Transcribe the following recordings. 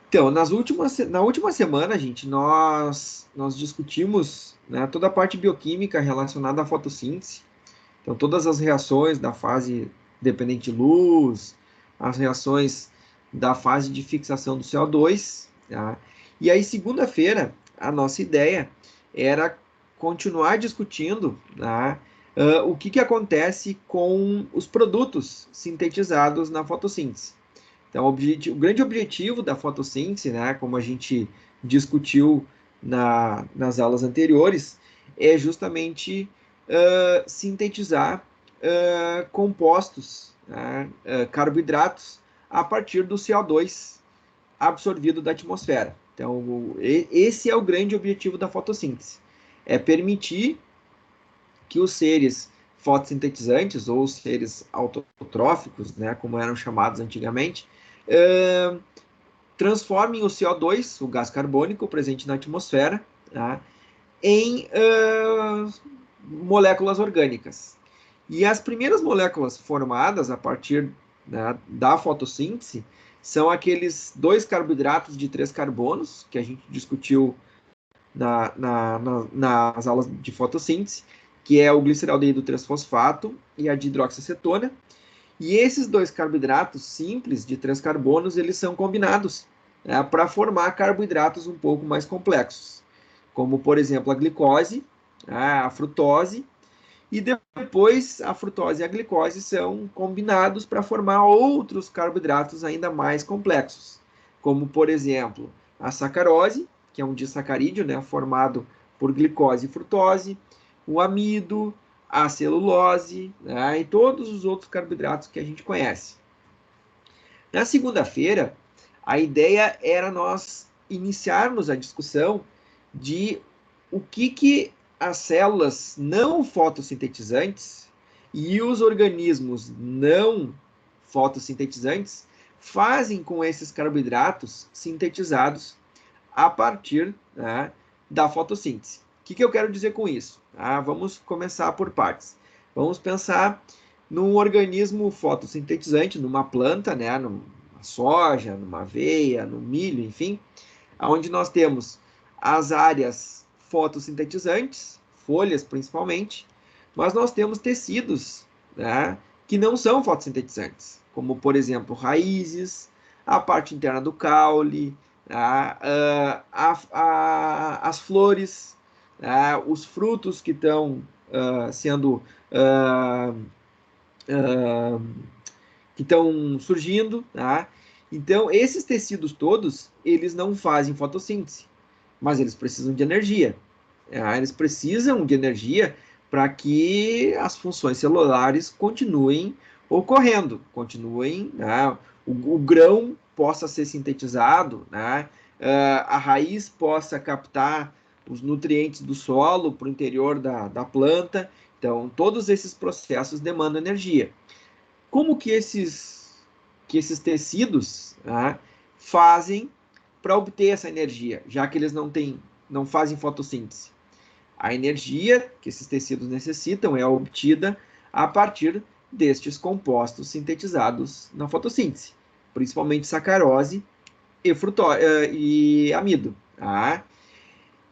Então, na última semana, gente, nós discutimos, né, toda a parte bioquímica relacionada à fotossíntese. Então, todas as reações da fase dependente de luz, as reações da fase de fixação do CO2, tá? E aí, segunda-feira, a nossa ideia era continuar discutindo, tá, o que que acontece com os produtos sintetizados na fotossíntese. Então, o grande objetivo da fotossíntese, né, como a gente discutiu nas aulas anteriores, é justamente sintetizar compostos, né, carboidratos, a partir do CO2 absorvido da atmosfera. Então, esse é o grande objetivo da fotossíntese, é permitir que os seres fotossintetizantes ou seres autotróficos, né, como eram chamados antigamente, uh, transformem o CO2, o gás carbônico presente na atmosfera, tá, em moléculas orgânicas. E as primeiras moléculas formadas a partir, né, da fotossíntese são aqueles dois carboidratos de 3 carbonos que a gente discutiu nas aulas de fotossíntese, que é o gliceraldeído 3-fosfato e a dihidroxiacetona. E esses dois carboidratos simples de 3 carbonos, eles são combinados, né, para formar carboidratos um pouco mais complexos, como, por exemplo, a glicose, a frutose, e depois a frutose e a glicose são combinados para formar outros carboidratos ainda mais complexos, como, por exemplo, a sacarose, que é um disacarídeo, né, formado por glicose e frutose, o amido, a celulose, né, e todos os outros carboidratos que a gente conhece. Na segunda-feira, a ideia era nós iniciarmos a discussão de o que as células não fotossintetizantes e os organismos não fotossintetizantes fazem com esses carboidratos sintetizados a partir, né, da fotossíntese. O que eu quero dizer com isso? Vamos começar por partes. Vamos pensar num organismo fotossintetizante, numa planta, né, numa soja, numa aveia, no milho, enfim, onde nós temos as áreas fotossintetizantes, folhas principalmente, mas nós temos tecidos, né, que não são fotossintetizantes, como, por exemplo, raízes, a parte interna do caule, as flores, os frutos que estão sendo uh, uh, que estão surgindo, tá? Então, esses tecidos todos, eles não fazem fotossíntese, mas eles precisam de energia. Eles precisam de energia para que as funções celulares continuem ocorrendo, continuem, né? O grão possa ser sintetizado, né? A raiz possa captar os nutrientes do solo para o interior da planta. Então, todos esses processos demandam energia. Como que esses tecidos, né, fazem para obter essa energia, já que eles não fazem fotossíntese? A energia que esses tecidos necessitam é obtida a partir destes compostos sintetizados na fotossíntese, principalmente sacarose e amido. Tá?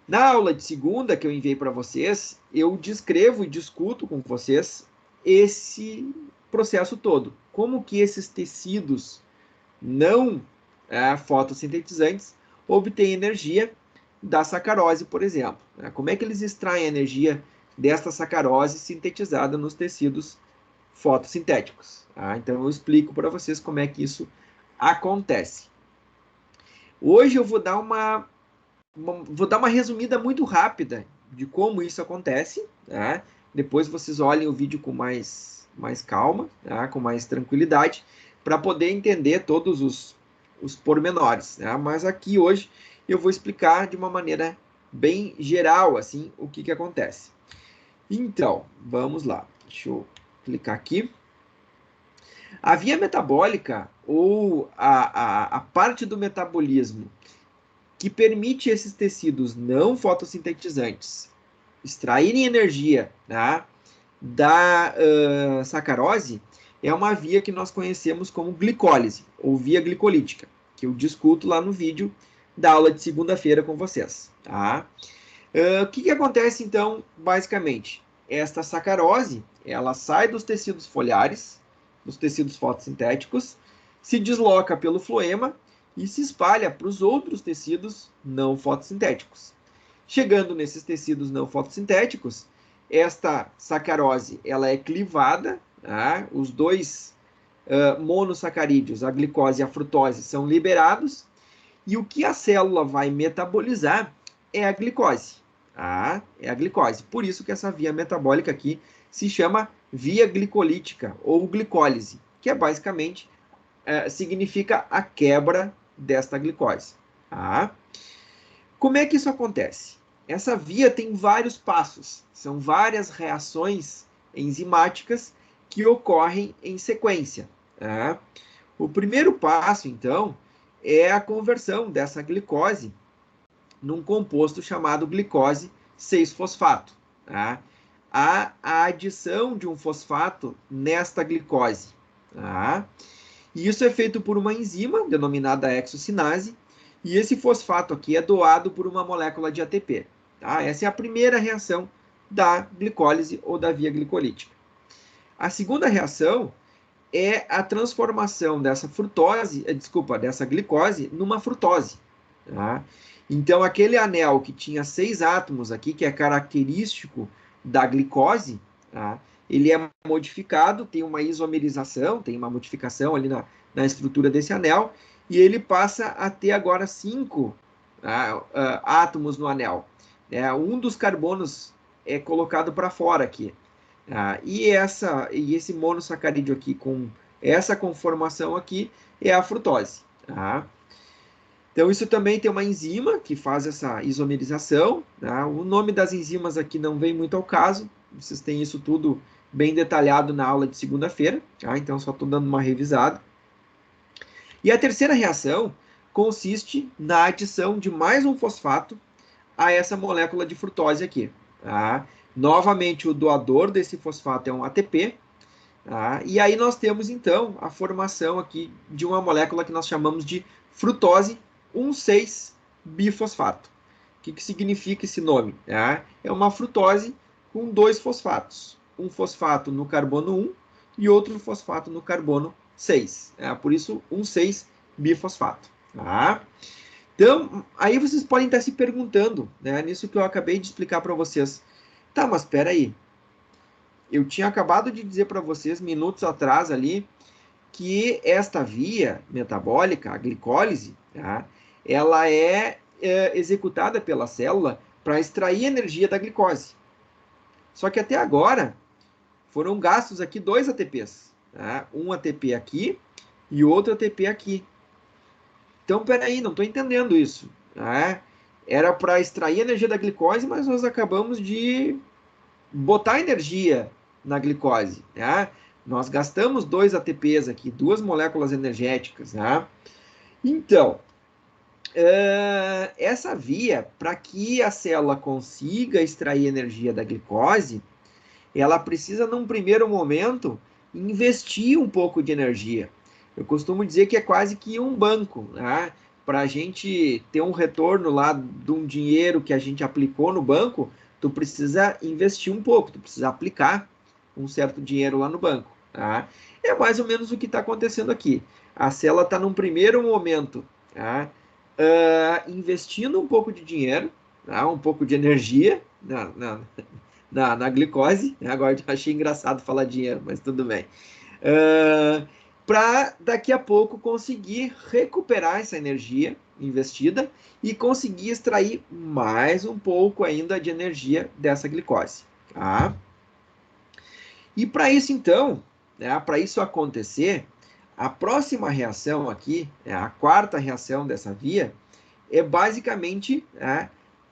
Na aula de segunda que eu enviei para vocês, eu descrevo e discuto com vocês esse processo todo. Como que esses tecidos não fotossintetizantes obtêm energia da sacarose, por exemplo. Como é que eles extraem a energia desta sacarose sintetizada nos tecidos fotossintéticos? Então eu explico para vocês como é que isso acontece. Hoje eu vou dar uma resumida muito rápida de como isso acontece, tá? Depois vocês olhem o vídeo com mais calma, tá? Com mais tranquilidade, para poder entender todos os pormenores, tá? Mas aqui hoje eu vou explicar de uma maneira bem geral, assim, o que acontece. Então, vamos lá. Deixa eu clicar aqui. A via metabólica, ou a parte do metabolismo que permite esses tecidos não fotossintetizantes extraírem energia, né, da sacarose, é uma via que nós conhecemos como glicólise, ou via glicolítica. que eu discuto lá no vídeo da aula de segunda-feira com vocês. Tá? O que acontece, então, basicamente? Esta sacarose, ela sai dos tecidos foliares, dos tecidos fotossintéticos, se desloca pelo floema e se espalha para os outros tecidos não fotossintéticos. Chegando nesses tecidos não fotossintéticos, esta sacarose ela é clivada, tá? Os dois monossacarídeos, a glicose e a frutose, são liberados, e o que a célula vai metabolizar é a glicose. Tá? É a glicose. Por isso que essa via metabólica aqui se chama via glicolítica ou glicólise, que é basicamente significa a quebra desta glicose. Tá? Como é que isso acontece? Essa via tem vários passos, são várias reações enzimáticas que ocorrem em sequência. Tá? O primeiro passo, então, é a conversão dessa glicose num composto chamado glicose 6-fosfato. Tá? A adição de um fosfato nesta glicose. Tá? E isso é feito por uma enzima denominada hexocinase, e esse fosfato aqui é doado por uma molécula de ATP. Tá? Essa é a primeira reação da glicólise ou da via glicolítica. A segunda reação é a transformação dessa dessa glicose numa frutose. Tá? Então, aquele anel que tinha 6 átomos aqui, que é característico da glicose, tá? Ele é modificado, tem uma isomerização, tem uma modificação ali na estrutura desse anel, e ele passa a ter agora 5 átomos no anel. Um dos carbonos é colocado para fora aqui. E esse monossacarídeo aqui com essa conformação aqui é a frutose. Tá? Então, isso também tem uma enzima que faz essa isomerização. Tá? O nome das enzimas aqui não vem muito ao caso. Vocês têm isso tudo bem detalhado na aula de segunda-feira. Tá? Então, só estou dando uma revisada. E a terceira reação consiste na adição de mais um fosfato a essa molécula de frutose aqui. Tá? Novamente, o doador desse fosfato é um ATP. Tá? E aí nós temos, então, a formação aqui de uma molécula que nós chamamos de frutose 1,6-bifosfato. O que significa esse nome? Tá? É uma frutose com 2 fosfatos. Um fosfato no carbono 1 e outro fosfato no carbono 6. Por isso, 1,6-bifosfato. Tá? Então, aí vocês podem estar se perguntando, né, nisso que eu acabei de explicar para vocês. Tá, mas espera aí. Eu tinha acabado de dizer para vocês, minutos atrás ali, que esta via metabólica, a glicólise, tá, ela é executada pela célula para extrair energia da glicose. Só que até agora foram gastos aqui 2 ATPs. Tá? Um ATP aqui e outro ATP aqui. Então, peraí, não estou entendendo isso. Tá? Era para extrair energia da glicose, mas nós acabamos de botar energia na glicose. Tá? Nós gastamos 2 ATPs aqui, 2 moléculas energéticas. Tá? Então, essa via, para que a célula consiga extrair energia da glicose, ela precisa, num primeiro momento, investir um pouco de energia. Eu costumo dizer que é quase que um banco, né? Para a gente ter um retorno lá de um dinheiro que a gente aplicou no banco, tu precisa investir um pouco, tu precisa aplicar um certo dinheiro lá no banco. Tá? É mais ou menos o que está acontecendo aqui. A célula está num primeiro momento, tá? Investindo um pouco de dinheiro, tá? Um pouco de energia na glicose. Agora eu achei engraçado falar dinheiro, mas tudo bem. Para daqui a pouco conseguir recuperar essa energia investida e conseguir extrair mais um pouco ainda de energia dessa glicose. Tá? E para isso, então, para isso acontecer, a próxima reação aqui, a quarta reação dessa via, é basicamente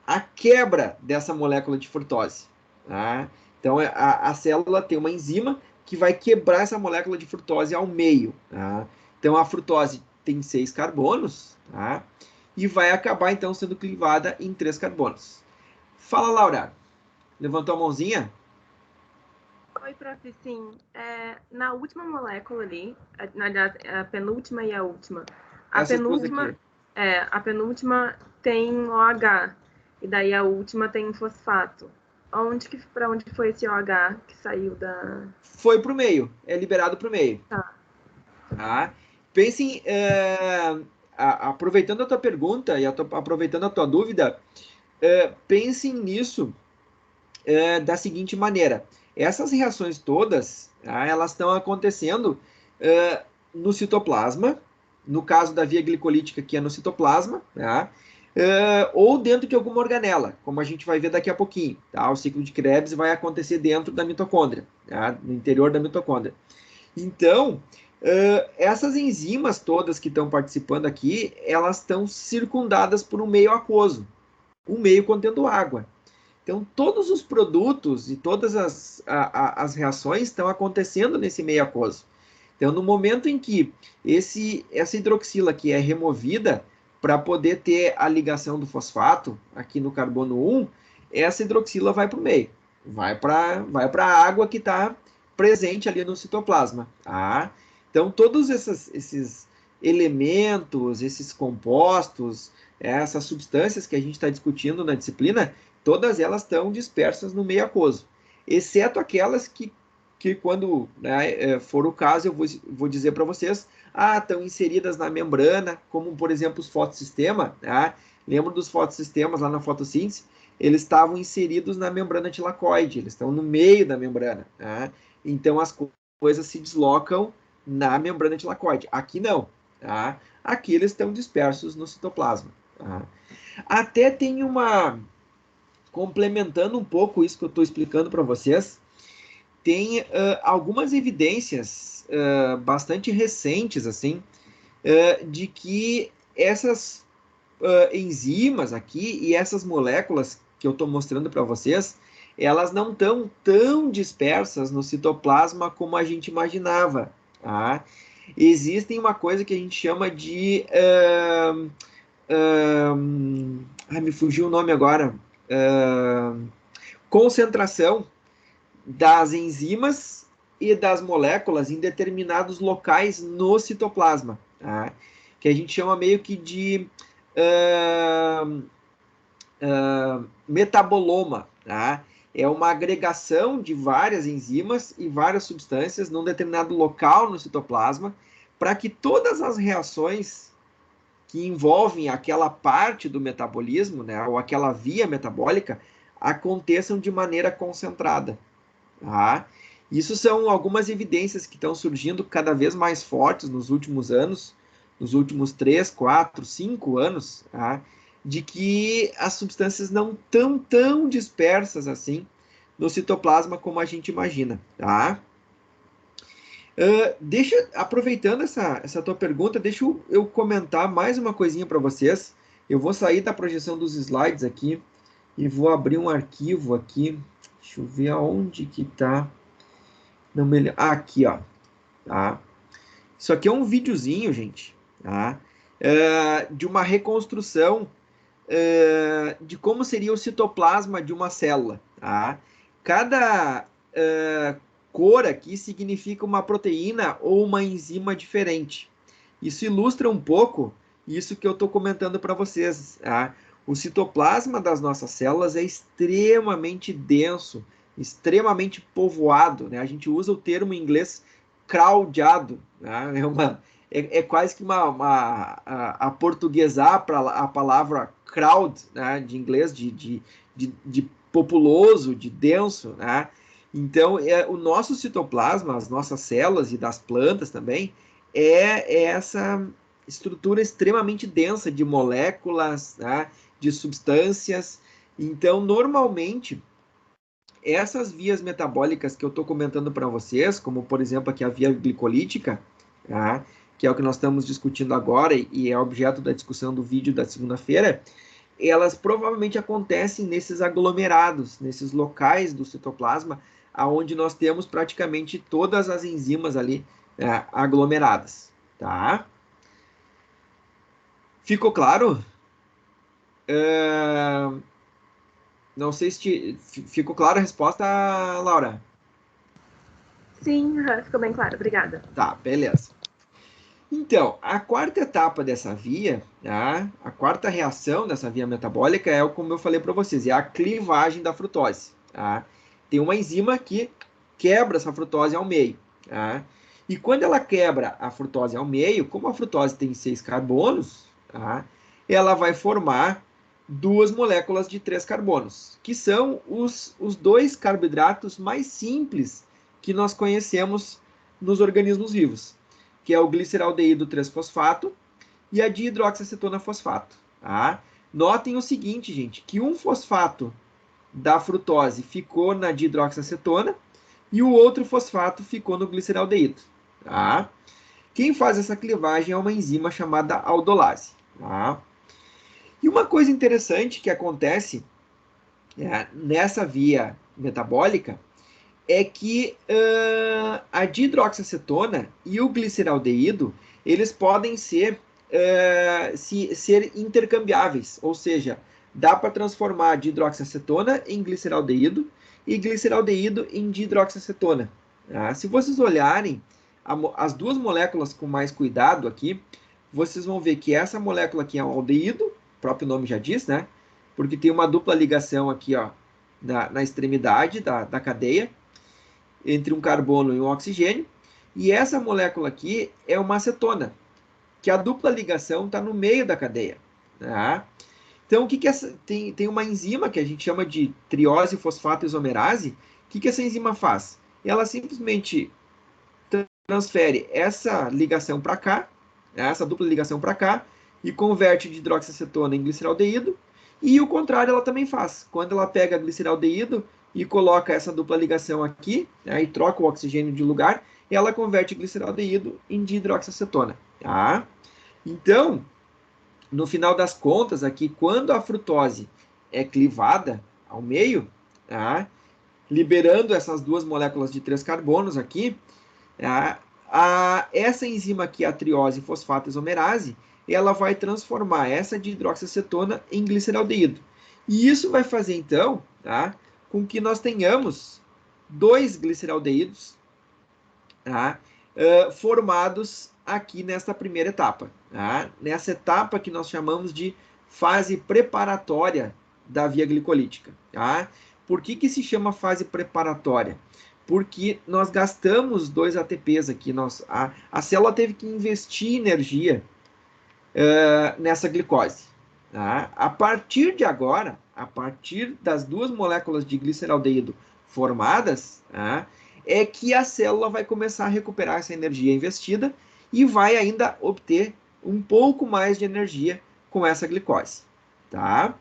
a quebra dessa molécula de frutose. Tá? Então, a célula tem uma enzima que vai quebrar essa molécula de frutose ao meio. Tá? Então, a frutose tem 6 carbonos, tá? E vai acabar, então, sendo clivada em 3 carbonos. Fala, Laura. Levantou a mãozinha? Oi, prof. Sim. Na última molécula ali, na verdade, a penúltima e a última, Essas duas aqui. A penúltima tem OH, e daí a última tem fosfato. Para onde foi esse OH que saiu da... Foi para o meio, é liberado para o meio. Tá. Pensem, aproveitando a tua pergunta e aproveitando a tua dúvida, pensem nisso da seguinte maneira. Essas reações todas, elas estão acontecendo no citoplasma, no caso da via glicolítica, que é no citoplasma, ou dentro de alguma organela, como a gente vai ver daqui a pouquinho. Tá? O ciclo de Krebs vai acontecer dentro da mitocôndria, no interior da mitocôndria. Então, essas enzimas todas que estão participando aqui, elas estão circundadas por um meio aquoso, um meio contendo água. Então, todos os produtos e todas as reações estão acontecendo nesse meio aquoso. Então, no momento em que essa hidroxila aqui é removida para poder ter a ligação do fosfato aqui no carbono 1, essa hidroxila vai para o meio, vai para a água que está presente ali no citoplasma. Tá? Então, todos esses elementos, esses compostos, essas substâncias que a gente está discutindo na disciplina, todas elas estão dispersas no meio aquoso, exceto aquelas que quando for o caso, eu vou dizer para vocês, estão inseridas na membrana, como, por exemplo, os fotossistemas. Lembra dos fotossistemas lá na fotossíntese? Eles estavam inseridos na membrana tilacoide, eles estão no meio da membrana. Então, as coisas se deslocam na membrana tilacoide. Aqui não. Aqui eles estão dispersos no citoplasma. Até tem complementando um pouco isso que eu estou explicando para vocês, tem algumas evidências bastante recentes, assim, de que essas enzimas aqui e essas moléculas que eu estou mostrando para vocês, elas não estão tão dispersas no citoplasma como a gente imaginava. Tá? Existem uma coisa que a gente chama de... me fugiu o nome agora. Concentração das enzimas e das moléculas em determinados locais no citoplasma, tá? Que a gente chama meio que de metaboloma. Tá? É uma agregação de várias enzimas e várias substâncias num determinado local no citoplasma para que todas as reações que envolvem aquela parte do metabolismo, né, ou aquela via metabólica, aconteçam de maneira concentrada. Tá? Isso são algumas evidências que estão surgindo cada vez mais fortes nos últimos anos, nos últimos 3, 4, 5 anos, tá? De que as substâncias não estão tão dispersas assim no citoplasma como a gente imagina. Tá? Aproveitando essa tua pergunta, deixa eu comentar mais uma coisinha para vocês. Eu vou sair da projeção dos slides aqui e vou abrir um arquivo aqui. Deixa eu ver aonde que está. Não me... aqui, ó. Tá? Isso aqui é um videozinho, gente, tá? De uma reconstrução de como seria o citoplasma de uma célula. Tá? Cada cor aqui significa uma proteína ou uma enzima diferente. Isso ilustra um pouco isso que eu estou comentando para vocês. Tá? O citoplasma das nossas células é extremamente denso, extremamente povoado. Né? A gente usa o termo em inglês crowdado. Né? É quase que aportuguesar para a palavra crowd, né? De inglês, de populoso, de denso. Né? Então, o nosso citoplasma, as nossas células e das plantas também, é essa estrutura extremamente densa de moléculas, né? De substâncias. Então, normalmente, essas vias metabólicas que eu estou comentando para vocês, como por exemplo aqui a via glicolítica, tá? Que é o que nós estamos discutindo agora e é objeto da discussão do vídeo da segunda-feira, elas provavelmente acontecem nesses aglomerados, nesses locais do citoplasma, aonde nós temos praticamente todas as enzimas ali aglomeradas. Tá? Ficou claro? Não sei se ficou clara a resposta, Laura. Sim, ficou bem claro, obrigada. Tá, beleza. Então, a quarta etapa dessa via, tá? A quarta reação dessa via metabólica é, como eu falei para vocês, é a clivagem da frutose. Tá? Tem uma enzima que quebra essa frutose ao meio. Tá? E quando ela quebra a frutose ao meio, como a frutose tem 6 carbonos, tá? Ela vai formar duas moléculas de 3 carbonos, que são os dois carboidratos mais simples que nós conhecemos nos organismos vivos, que é o gliceraldeído 3-fosfato e a dihidroxiacetona fosfato. Tá? Notem o seguinte, gente, que um fosfato da frutose ficou na dihidroxiacetona e o outro fosfato ficou no gliceraldeído. Tá? Quem faz essa clivagem é uma enzima chamada aldolase. Tá? E uma coisa interessante que acontece nessa via metabólica é que a dihidroxiacetona e o gliceraldeído eles podem ser intercambiáveis, ou seja, dá para transformar dihidroxiacetona em gliceraldeído e gliceraldeído em dihidroxiacetona. Tá? Se vocês olharem as duas moléculas com mais cuidado aqui, vocês vão ver que essa molécula aqui é um aldeído, o próprio nome já diz, né? Porque tem uma dupla ligação aqui, ó, na extremidade da cadeia, entre um carbono e um oxigênio. E essa molécula aqui é uma acetona, que a dupla ligação está no meio da cadeia. Tá? Então, o que que tem uma enzima que a gente chama de triose fosfato isomerase. O que essa enzima faz? Ela simplesmente transfere essa ligação para cá, essa dupla ligação para cá, e converte de hidroxiacetona em gliceraldeído, e o contrário ela também faz. Quando ela pega gliceraldeído e coloca essa dupla ligação aqui, e troca o oxigênio de lugar, ela converte gliceraldeído em dihidroxiacetona. Tá? Então, no final das contas, aqui, quando a frutose é clivada ao meio, tá? Liberando essas duas moléculas de 3 carbonos aqui, essa enzima aqui, a triose fosfato isomerase, ela vai transformar essa dihidroxiacetona em gliceraldeído. E isso vai fazer, então, tá, com que nós tenhamos dois gliceraldeídos, tá, formados aqui nesta primeira etapa. Tá? Nessa etapa que nós chamamos de fase preparatória da via glicolítica. Tá? Por que se chama fase preparatória? Porque nós gastamos 2 ATPs aqui. A célula teve que investir energia nessa glicose. Tá? A partir de agora, a partir das duas moléculas de gliceraldeído formadas, tá? É que a célula vai começar a recuperar essa energia investida e vai ainda obter um pouco mais de energia com essa glicose. Tá?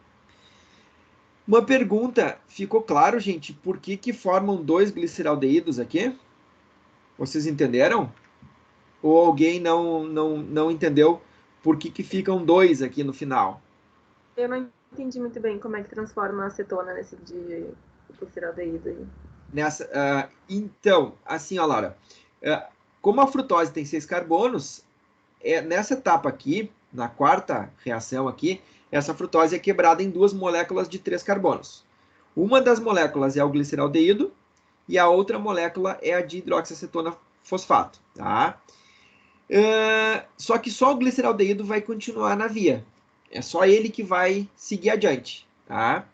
Uma pergunta, ficou claro, gente, por que formam 2 gliceraldeídos aqui? Vocês entenderam? Ou alguém não entendeu por que ficam 2 aqui no final? Eu não entendi muito bem como é que transforma a acetona nesse de gliceraldeído aí. Então, assim, ó, Laura, como a frutose tem 6 carbonos, nessa etapa aqui, na quarta reação aqui, essa frutose é quebrada em 2 moléculas de 3 carbonos. Uma das moléculas é o gliceraldeído e a outra molécula é a dihidroxiacetona fosfato. Tá? Só que só o gliceraldeído vai continuar na via. É só ele que vai seguir adiante. Tá?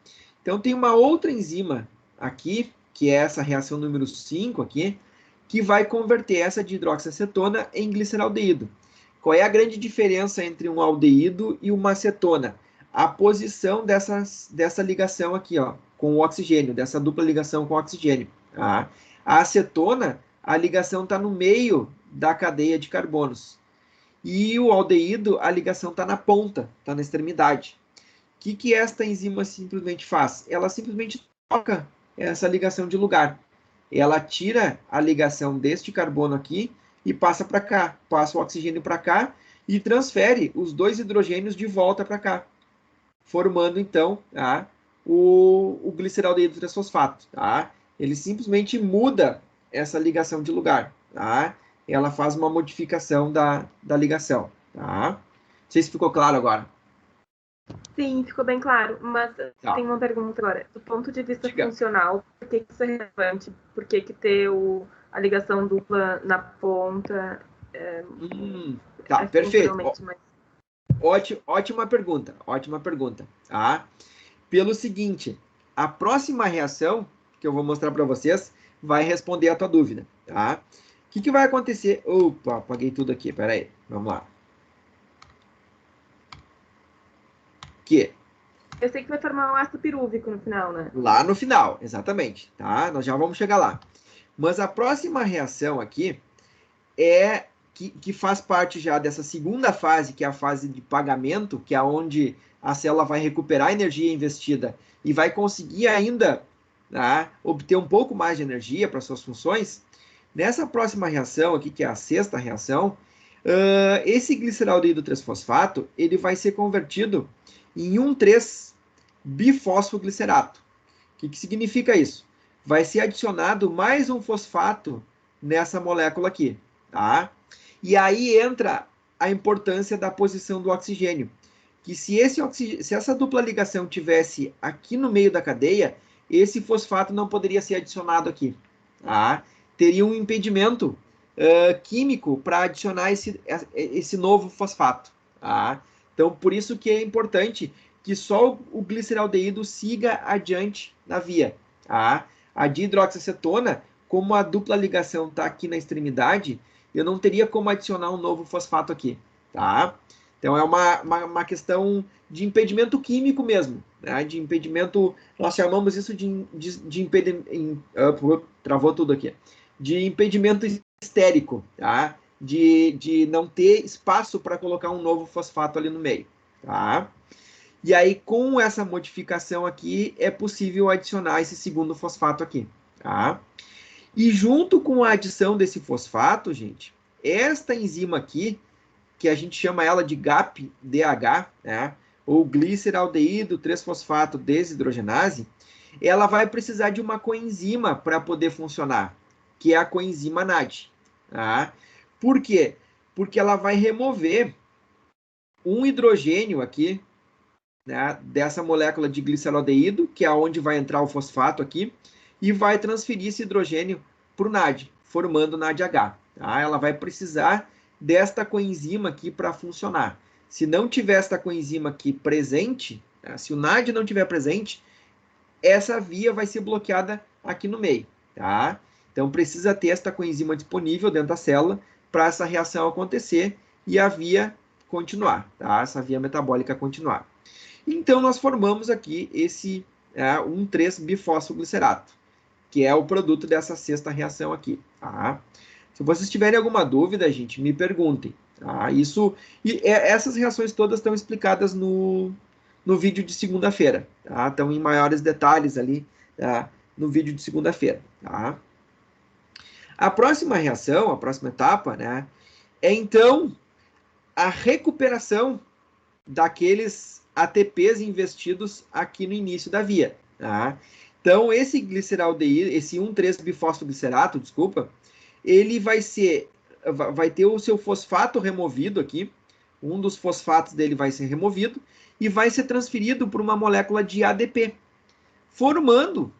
Então tem uma outra enzima aqui, que é essa reação número 5 aqui, que vai converter essa dihidroxiacetona em gliceraldeído. Qual é a grande diferença entre um aldeído e uma acetona? A posição dessa ligação aqui, ó, com o oxigênio, dessa dupla ligação com o oxigênio. Tá? A acetona, a ligação está no meio da cadeia de carbonos. E o aldeído, a ligação está na ponta, está na extremidade. O que esta enzima simplesmente faz? Ela simplesmente troca essa ligação de lugar. Ela tira a ligação deste carbono aqui e passa para cá, passa o oxigênio para cá e transfere os 2 hidrogênios de volta para cá, formando então o gliceraldeído 3-fosfato. Tá? Ele simplesmente muda essa ligação de lugar. Tá? Ela faz uma modificação da ligação. Tá? Não sei se ficou claro agora. Sim, ficou bem claro, mas tem uma pergunta agora. Do ponto de vista funcional, por que isso é relevante? Por que ter a ligação dupla na ponta Tá, perfeito. Mas... Ótima pergunta, ótima pergunta. Tá? Pelo seguinte, a próxima reação que eu vou mostrar para vocês vai responder a tua dúvida, tá? O que vai acontecer? Opa, apaguei tudo aqui, peraí, vamos lá. Eu sei que vai formar um ácido pirúvico no final, né? Lá no final, exatamente, tá? Nós já vamos chegar lá. Mas a próxima reação aqui é que faz parte já dessa segunda fase, que é a fase de pagamento, que é onde a célula vai recuperar a energia investida e vai conseguir ainda, tá, obter um pouco mais de energia para suas funções. Nessa próxima reação aqui, que é a sexta reação, esse gliceraldeído 3-fosfato ele vai ser convertido em 1,3-bifosfoglicerato. O que significa isso? Vai ser adicionado mais um fosfato nessa molécula aqui, tá? E aí entra a importância da posição do oxigênio, que se essa dupla ligação tivesse aqui no meio da cadeia, esse fosfato não poderia ser adicionado aqui, tá? Teria um impedimento químico para adicionar esse novo fosfato, tá? Então, por isso que é importante que só o gliceraldeído siga adiante na via, tá? A dihidroxiacetona, como a dupla ligação está aqui na extremidade, eu não teria como adicionar um novo fosfato aqui, tá? Então é uma questão de impedimento químico mesmo, né? De impedimento, nós chamamos isso de impedimento, travou tudo aqui, de impedimento estérico, tá? De não ter espaço para colocar um novo fosfato ali no meio, tá? E aí, com essa modificação aqui, é possível adicionar esse segundo fosfato aqui, tá? E junto com a adição desse fosfato, gente, esta enzima aqui, que a gente chama ela de GAP-DH, né? Ou gliceraldeído 3-fosfato desidrogenase, ela vai precisar de uma coenzima para poder funcionar, que é a coenzima NAD. Tá? Por quê? Porque ela vai remover um hidrogênio aqui, né, dessa molécula de gliceraldeído, que é onde vai entrar o fosfato aqui, e vai transferir esse hidrogênio para o NAD, formando o NADH. Tá? Ela vai precisar desta coenzima aqui para funcionar. Se não tiver esta coenzima aqui presente, né, se o NAD não tiver presente, essa via vai ser bloqueada aqui no meio. Tá? Então precisa ter esta coenzima disponível dentro da célula para essa reação acontecer e a via continuar, tá? Essa via metabólica continuar. Então, nós formamos aqui esse 1,3-bifosfoglicerato, que é o produto dessa sexta reação aqui. Tá? Se vocês tiverem alguma dúvida, gente, me perguntem. Tá? Essas reações todas estão explicadas no vídeo de segunda-feira. Tá? Estão em maiores detalhes ali, tá? No vídeo de segunda-feira. Tá? A próxima reação, a próxima etapa, né, é então a recuperação daqueles ATPs investidos aqui no início da via. Tá? Então, esse gliceraldeído, esse 1,3-bifosfoglicerato, desculpa, ele vai ter o seu fosfato removido aqui, um dos fosfatos dele vai ser removido e vai ser transferido para uma molécula de ADP, formando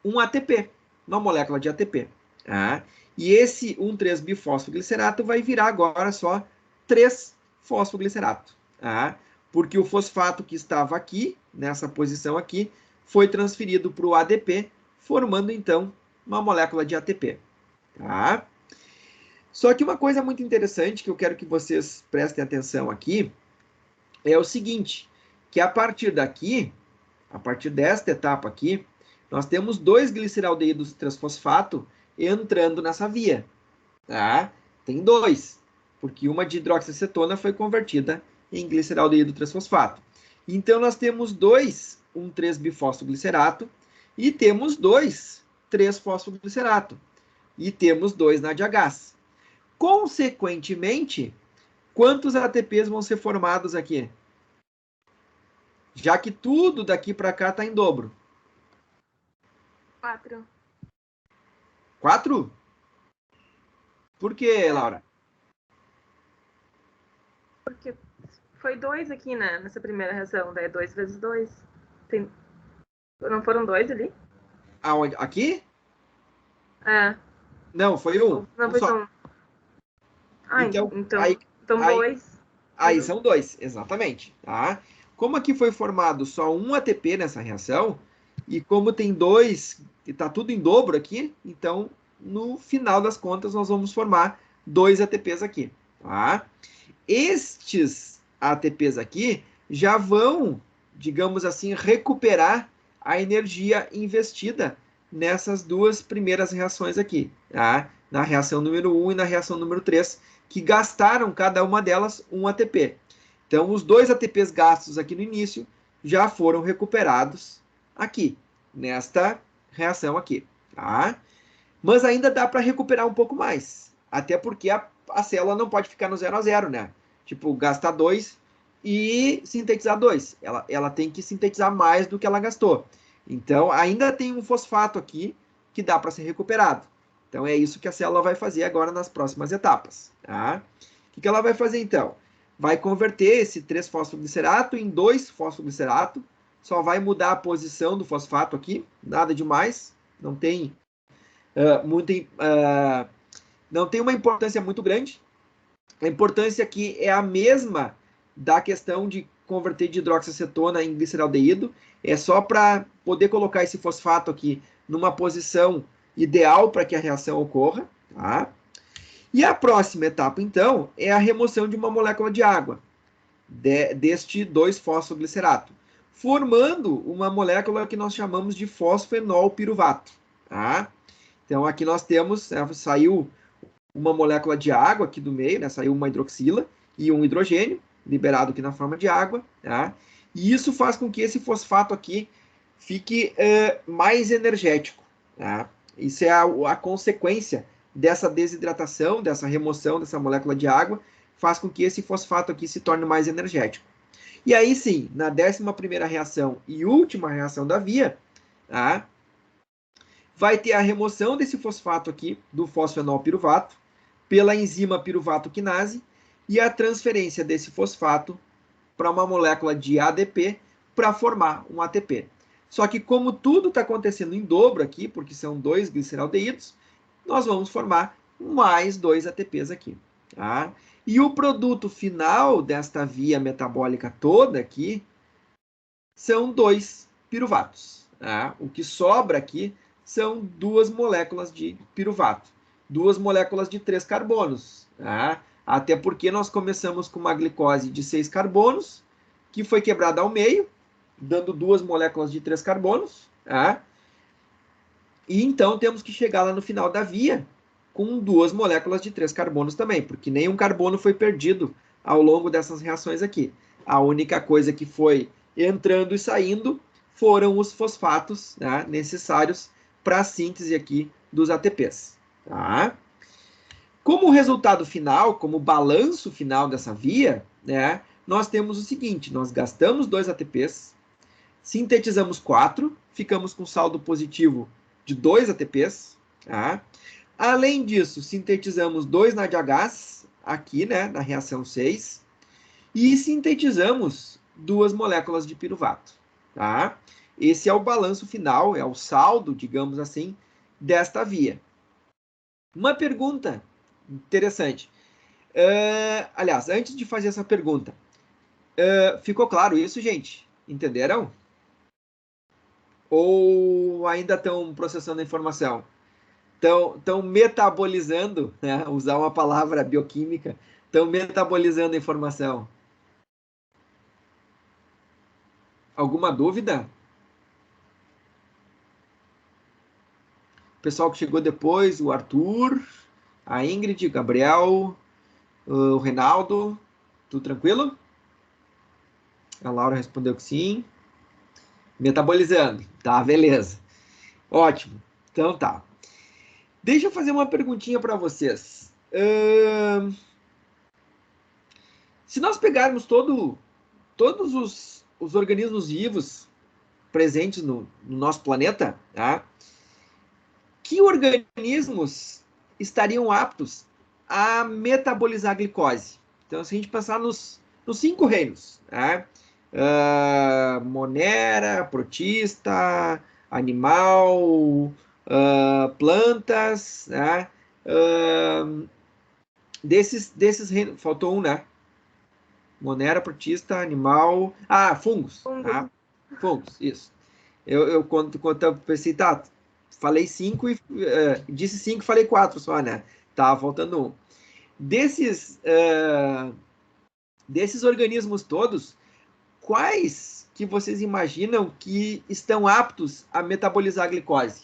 um ATP, uma molécula de ATP. Tá? E esse 1,3-bifosfoglicerato vai virar agora só 3-fosfoglicerato. Tá? Porque o fosfato que estava aqui, nessa posição aqui, foi transferido para o ADP, formando então uma molécula de ATP. Tá? Só que uma coisa muito interessante que eu quero que vocês prestem atenção aqui é o seguinte, que a partir daqui, a partir desta etapa aqui, nós temos 2 gliceraldeídos 3-fosfato entrando nessa via. Tá? Tem 2, porque uma dihidroxiacetona foi convertida em gliceraldeído 3-fosfato. Então, nós temos 2 1,3-bifosfoglicerato e temos 2 3-fosfoglicerato e temos 2 NADHs. Consequentemente, quantos ATPs vão ser formados aqui? Já que tudo daqui para cá está em dobro. 4. 4? Por que, Laura? Porque foi 2 aqui, né? Nessa primeira reação. Daí é 2 vezes 2. Não foram 2 ali? Aonde? Aqui? É. Não, foi um. Não, Um foi só. só um. Então, então dois. Aí são dois, exatamente. Tá? Como aqui foi formado só um ATP nessa reação, e como tem dois, e está tudo em dobro aqui, então, no final das contas, nós vamos formar dois ATPs aqui. Tá? Estes ATPs aqui já vão, digamos assim, recuperar a energia investida nessas duas primeiras reações aqui, tá? Na reação número 1 e na reação número 3, que gastaram cada uma delas um ATP. Então, os dois ATPs gastos aqui no início já foram recuperados aqui, nesta reação aqui, tá? Mas ainda dá para recuperar um pouco mais, até porque a célula não pode ficar no 0 a 0, né? Tipo, gastar 2 e sintetizar 2. Ela tem que sintetizar mais do que ela gastou. Então, ainda tem um fosfato aqui que dá para ser recuperado. Então, é isso que a célula vai fazer agora nas próximas etapas. Tá? O que ela vai fazer, então? Vai converter esse 3-fosfoglicerato em 2-fosfoglicerato. Só vai mudar a posição do fosfato aqui, nada demais. Não tem não tem uma importância muito grande. A importância aqui é a mesma da questão de converter de hidroxiacetona em gliceraldeído. É só para poder colocar esse fosfato aqui numa posição ideal para que a reação ocorra. Tá? E a próxima etapa, então, é a remoção de uma molécula de água deste 2-fosfoglicerato, formando uma molécula que nós chamamos de fosfenolpiruvato. Tá? Então, aqui nós temos, saiu uma molécula de água aqui do meio, né? Saiu uma hidroxila e um hidrogênio, liberado aqui na forma de água. Tá? E isso faz com que esse fosfato aqui fique mais energético. Tá? Isso é a consequência dessa desidratação, dessa remoção dessa molécula de água, faz com que esse fosfato aqui se torne mais energético. E aí sim, na 11ª reação e última reação da via, tá? Vai ter a remoção desse fosfato aqui, do fosfenolpiruvato, pela enzima piruvato quinase, e a transferência desse fosfato para uma molécula de ADP para formar um ATP. Só que como tudo está acontecendo em dobro aqui, porque são 2 gliceraldeídos, nós vamos formar mais 2 ATPs aqui. Tá? E o produto final desta via metabólica toda aqui são 2 piruvatos. Tá? O que sobra aqui são 2 moléculas de piruvato, 2 moléculas de 3 carbonos. Tá? Até porque nós começamos com uma glicose de 6 carbonos, que foi quebrada ao meio, dando 2 moléculas de 3 carbonos. Tá? E então temos que chegar lá no final da via com 2 moléculas de 3 carbonos também, porque nenhum carbono foi perdido ao longo dessas reações aqui. A única coisa que foi entrando e saindo foram os fosfatos, né, necessários para a síntese aqui dos ATPs. Tá? Como resultado final, como balanço final dessa via, né, nós temos o seguinte: nós gastamos 2 ATPs, sintetizamos 4, ficamos com saldo positivo de 2 ATPs. Tá? Além disso, sintetizamos 2 NADH aqui, né, na reação 6, e sintetizamos 2 moléculas de piruvato. Tá? Esse é o balanço final, é o saldo, digamos assim, desta via. Uma pergunta interessante. Aliás, antes de fazer essa pergunta, ficou claro isso, gente? Entenderam? Ou ainda estão processando a informação? Estão metabolizando, né? Usar uma palavra bioquímica, estão metabolizando a informação. Alguma dúvida? O pessoal que chegou depois, o Arthur, a Ingrid, o Gabriel, o Reinaldo, tudo tranquilo? A Laura respondeu que sim. Metabolizando. Tá, beleza. Ótimo. Então tá. Deixa eu fazer uma perguntinha para vocês. Se nós pegarmos todos os organismos vivos presentes no nosso planeta, tá? Que organismos estariam aptos a metabolizar a glicose? Então, se a gente pensar nos 5 reinos, tá? Monera, protista, animal, plantas, né? faltou um, né? Monera, protista, animal... fungos. Tá? Fungos, isso. Quando eu pensei, tá, falei 5 e disse 5 e falei 4 só, né? Tá, faltando um. Desses organismos todos, quais que vocês imaginam que estão aptos a metabolizar a glicose?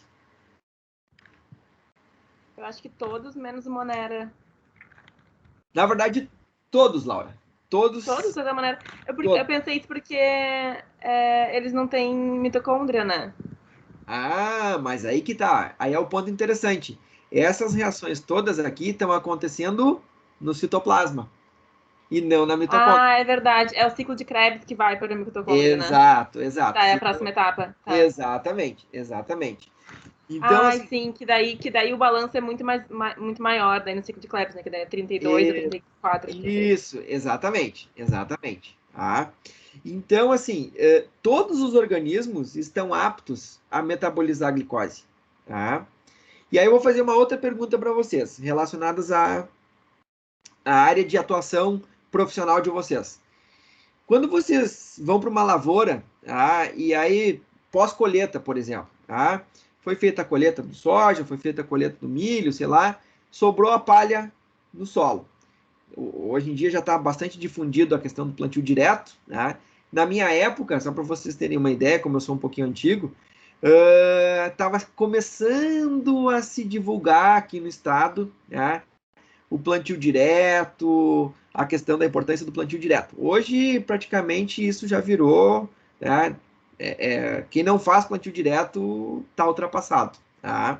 Eu acho que todos, menos o Monera. Na verdade, todos, Laura. Todos da Monera. Todos. Eu pensei isso porque eles não têm mitocôndria, né? Mas aí que tá. Aí é o ponto interessante. Essas reações todas aqui estão acontecendo no citoplasma e não na mitocôndria. É verdade. É o ciclo de Krebs que vai para a mitocôndria, né? Exato. Tá, é a próxima etapa. Tá. Exatamente. Então, assim, sim, que daí o balanço é muito maior daí no ciclo de Krebs, né? Que daí é 32 ou 34. Isso, exatamente. Tá? Então, assim, todos os organismos estão aptos a metabolizar a glicose. Tá? E aí eu vou fazer uma outra pergunta para vocês, relacionadas à área de atuação profissional de vocês. Quando vocês vão para uma lavoura, e aí, pós-colheita, por exemplo, foi feita a colheita do soja, foi feita a colheita do milho, sei lá, sobrou a palha no solo. Hoje em dia já está bastante difundido a questão do plantio direto. Na minha época, só para vocês terem uma ideia, como eu sou um pouquinho antigo, estava começando a se divulgar aqui no estado, o plantio direto, a questão da importância do plantio direto. Hoje, praticamente, isso já virou... quem não faz plantio direto está ultrapassado. Tá?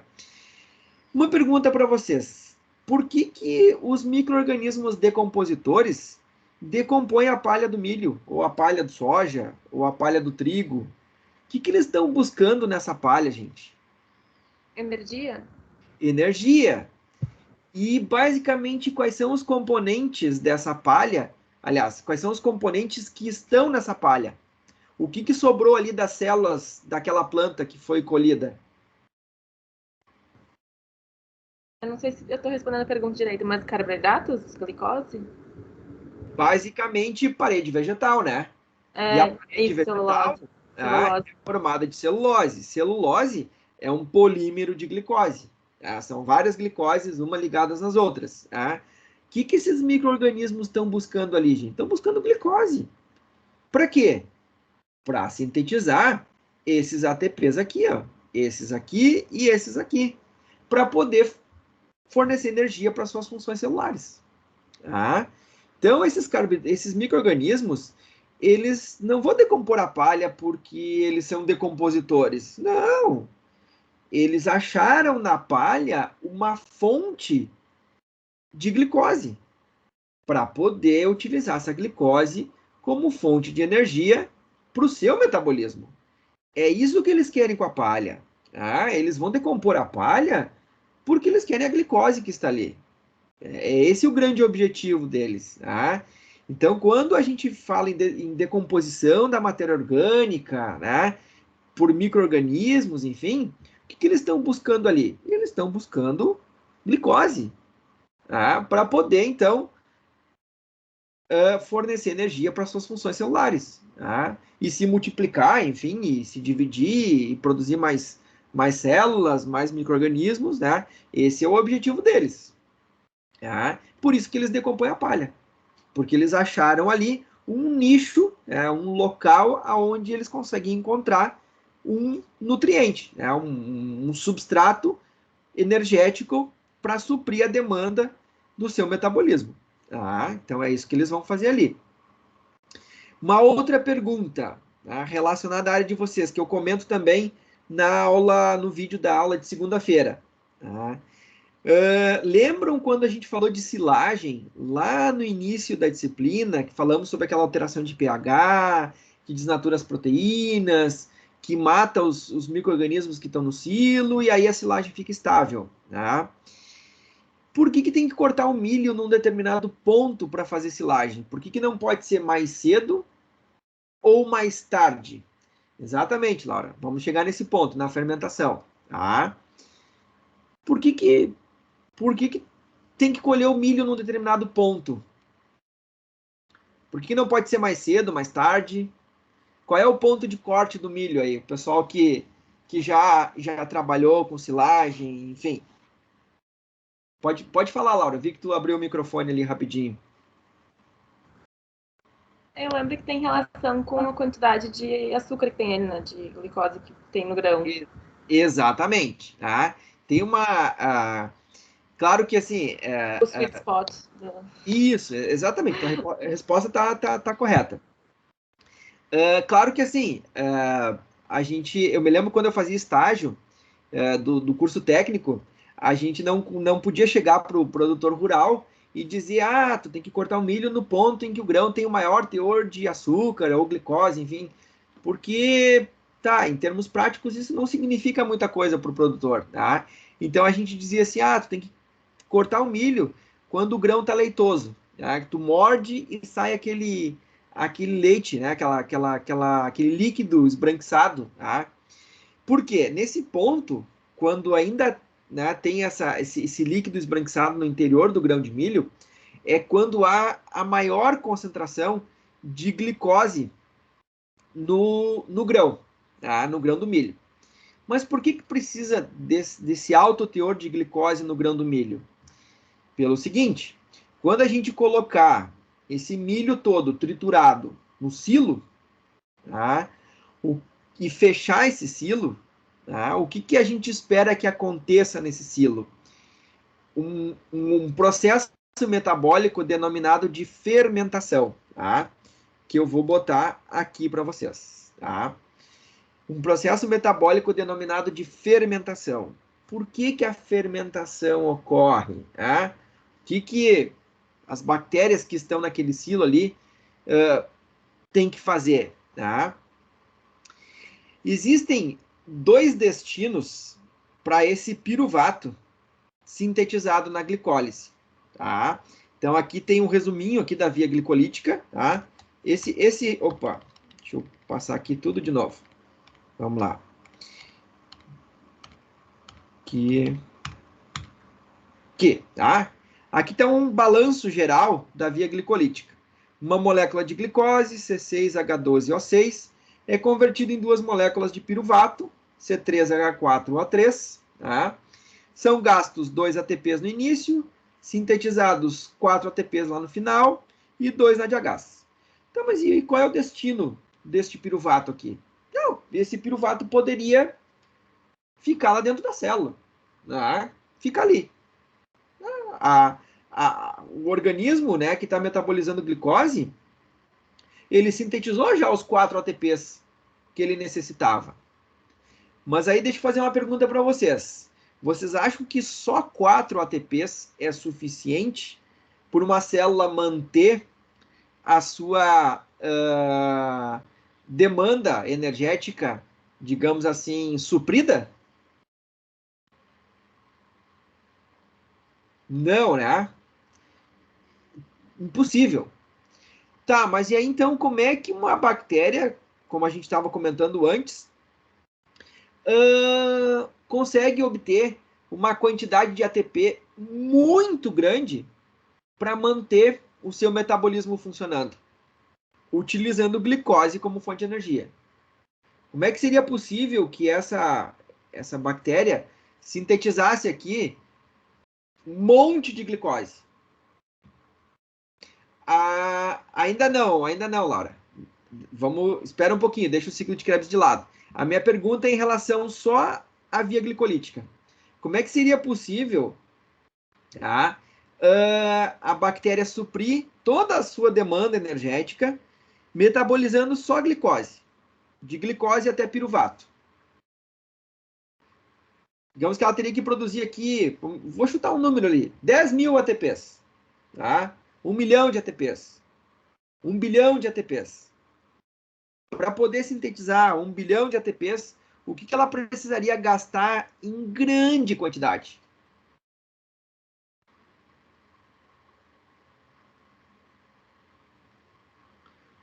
Uma pergunta para vocês. Por que os micro-organismos decompositores decompõem a palha do milho, ou a palha do soja, ou a palha do trigo? O que eles estão buscando nessa palha, gente? Energia? Energia. E, basicamente, quais são os componentes dessa palha? Aliás, quais são os componentes que estão nessa palha? O que sobrou ali das células daquela planta que foi colhida? Eu não sei se eu estou respondendo a pergunta direito, mas carboidratos? Glicose? Basicamente, parede vegetal, né? E a parede vegetal é formada de celulose. Celulose é um polímero de glicose. São várias glicoses, uma ligadas nas outras. O que esses micro-organismos estão buscando ali, gente? Estão buscando glicose. Para quê? Para sintetizar esses ATPs aqui, ó. Esses aqui e esses aqui. Para poder fornecer energia para suas funções celulares. Então, esses micro-organismos, eles não vão decompor a palha porque eles são decompositores. Não! Eles acharam na palha uma fonte de glicose para poder utilizar essa glicose como fonte de energia para o seu metabolismo. É isso que eles querem com a palha. Eles vão decompor a palha porque eles querem a glicose que está ali. É esse o grande objetivo deles. Então, quando a gente fala em decomposição da matéria orgânica, por micro-organismos, enfim, o que eles estão buscando ali? Eles estão buscando glicose, para poder, então, fornecer energia para suas funções celulares, e se multiplicar, enfim, e se dividir, e produzir mais células, mais micro-organismos, esse é o objetivo deles. Por isso que eles decompõem a palha, porque eles acharam ali um nicho, um local onde eles conseguem encontrar um nutriente, um substrato energético para suprir a demanda do seu metabolismo. Então é isso que eles vão fazer ali. Uma outra pergunta relacionada à área de vocês, que eu comento também no vídeo da aula de segunda-feira. Lembram quando a gente falou de silagem, lá no início da disciplina, que falamos sobre aquela alteração de pH, que desnatura as proteínas, que mata os micro-organismos que estão no silo, e aí a silagem fica estável. Por que tem que cortar o milho num determinado ponto para fazer silagem? Por que não pode ser mais cedo ou mais tarde? Exatamente, Laura. Vamos chegar nesse ponto, na fermentação. Por que tem que colher o milho num determinado ponto? Por que não pode ser mais cedo, mais tarde? Qual é o ponto de corte do milho aí? O pessoal que já trabalhou com silagem, enfim. Pode falar, Laura. Vi que tu abriu o microfone ali rapidinho. Eu lembro que tem relação com a quantidade de açúcar que tem, né? De glicose que tem no grão. Exatamente, tá? Tem claro que assim... O sweet spot. Isso, exatamente. Então, a resposta tá correta. Claro que assim, eu me lembro quando eu fazia estágio do curso técnico, a gente não podia chegar para o produtor rural e dizer, tu tem que cortar o milho no ponto em que o grão tem o maior teor de açúcar ou glicose, enfim, porque, em termos práticos, isso não significa muita coisa para o produtor, tá? Então a gente dizia assim, tu tem que cortar o milho quando o grão está leitoso, tá? Tu morde e sai aquele leite, né? Aquele líquido esbranquiçado, tá? Por quê? Nesse ponto, quando ainda, né, tem esse líquido esbranquiçado no interior do grão de milho, é quando há a maior concentração de glicose no grão, tá? No grão do milho. Mas por que precisa desse alto teor de glicose no grão do milho? Pelo seguinte, quando a gente colocar esse milho todo triturado no silo, tá? E fechar esse silo, tá? O que a gente espera que aconteça nesse silo? Um processo metabólico denominado de fermentação, tá? Que eu vou botar aqui para vocês, tá? Um processo metabólico denominado de fermentação. Por que a fermentação ocorre? Tá? O que as bactérias que estão naquele silo ali têm que fazer? Tá? Existem dois destinos para esse piruvato sintetizado na glicólise. Tá? Então, aqui tem um resuminho aqui da via glicolítica. Tá? Opa, deixa eu passar aqui tudo de novo. Vamos lá. Tá? Aqui está um balanço geral da via glicolítica. Uma molécula de glicose, C6H12O6, é convertida em duas moléculas de piruvato, C3H4O3. Tá? São gastos 2 ATPs no início, sintetizados 4 ATPs lá no final e 2 NADHs. Então, mas e qual é o destino deste piruvato aqui? Não, esse piruvato poderia ficar lá dentro da célula. Né? Fica ali. O organismo, né, que está metabolizando glicose, ele sintetizou já os 4 ATPs que ele necessitava. Mas aí deixa eu fazer uma pergunta para vocês. Vocês acham que só 4 ATPs é suficiente por uma célula manter a sua demanda energética, digamos assim, suprida? Não, né? Impossível. Tá, mas e aí então como é que uma bactéria, como a gente estava comentando antes, consegue obter uma quantidade de ATP muito grande para manter o seu metabolismo funcionando, utilizando glicose como fonte de energia? Como é que seria possível que essa bactéria sintetizasse aqui um monte de glicose? Ainda não, Laura. Espera um pouquinho, deixa o ciclo de Krebs de lado. A minha pergunta é em relação só à via glicolítica. Como é que seria possível, tá, a bactéria suprir toda a sua demanda energética metabolizando só glicose? De glicose até piruvato. Digamos que ela teria que produzir aqui, vou chutar um número ali, 10 mil ATPs. Tá? 1 milhão de ATPs. 1 bilhão de ATPs. Para poder sintetizar 1 bilhão de ATPs, o que ela precisaria gastar em grande quantidade?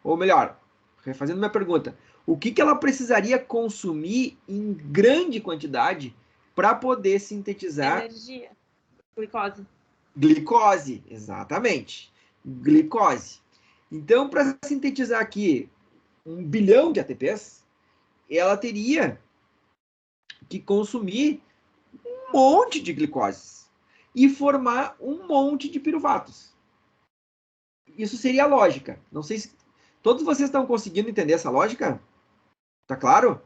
Ou melhor, refazendo minha pergunta, o que ela precisaria consumir em grande quantidade para poder sintetizar... Energia. Glicose. Glicose, exatamente. Glicose. Então, para sintetizar aqui 1 bilhão de ATPs, ela teria que consumir um monte de glicoses e formar um monte de piruvatos. Isso seria a lógica. Não sei se todos vocês estão conseguindo entender essa lógica? Tá claro?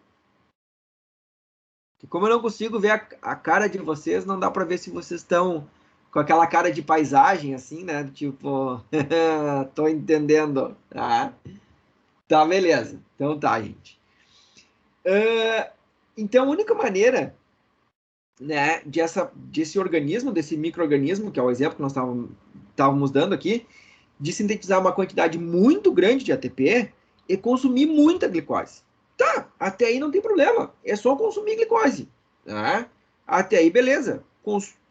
E como eu não consigo ver a cara de vocês, não dá para ver se vocês estão com aquela cara de paisagem, assim, né? Tipo, tô entendendo. Tá, beleza. Então tá, gente. Então, a única maneira, né, desse organismo, desse micro-organismo, que é o exemplo que nós estávamos dando aqui, de sintetizar uma quantidade muito grande de ATP e consumir muita glicose. Tá, até aí não tem problema. É só consumir glicose. Tá? Até aí, beleza.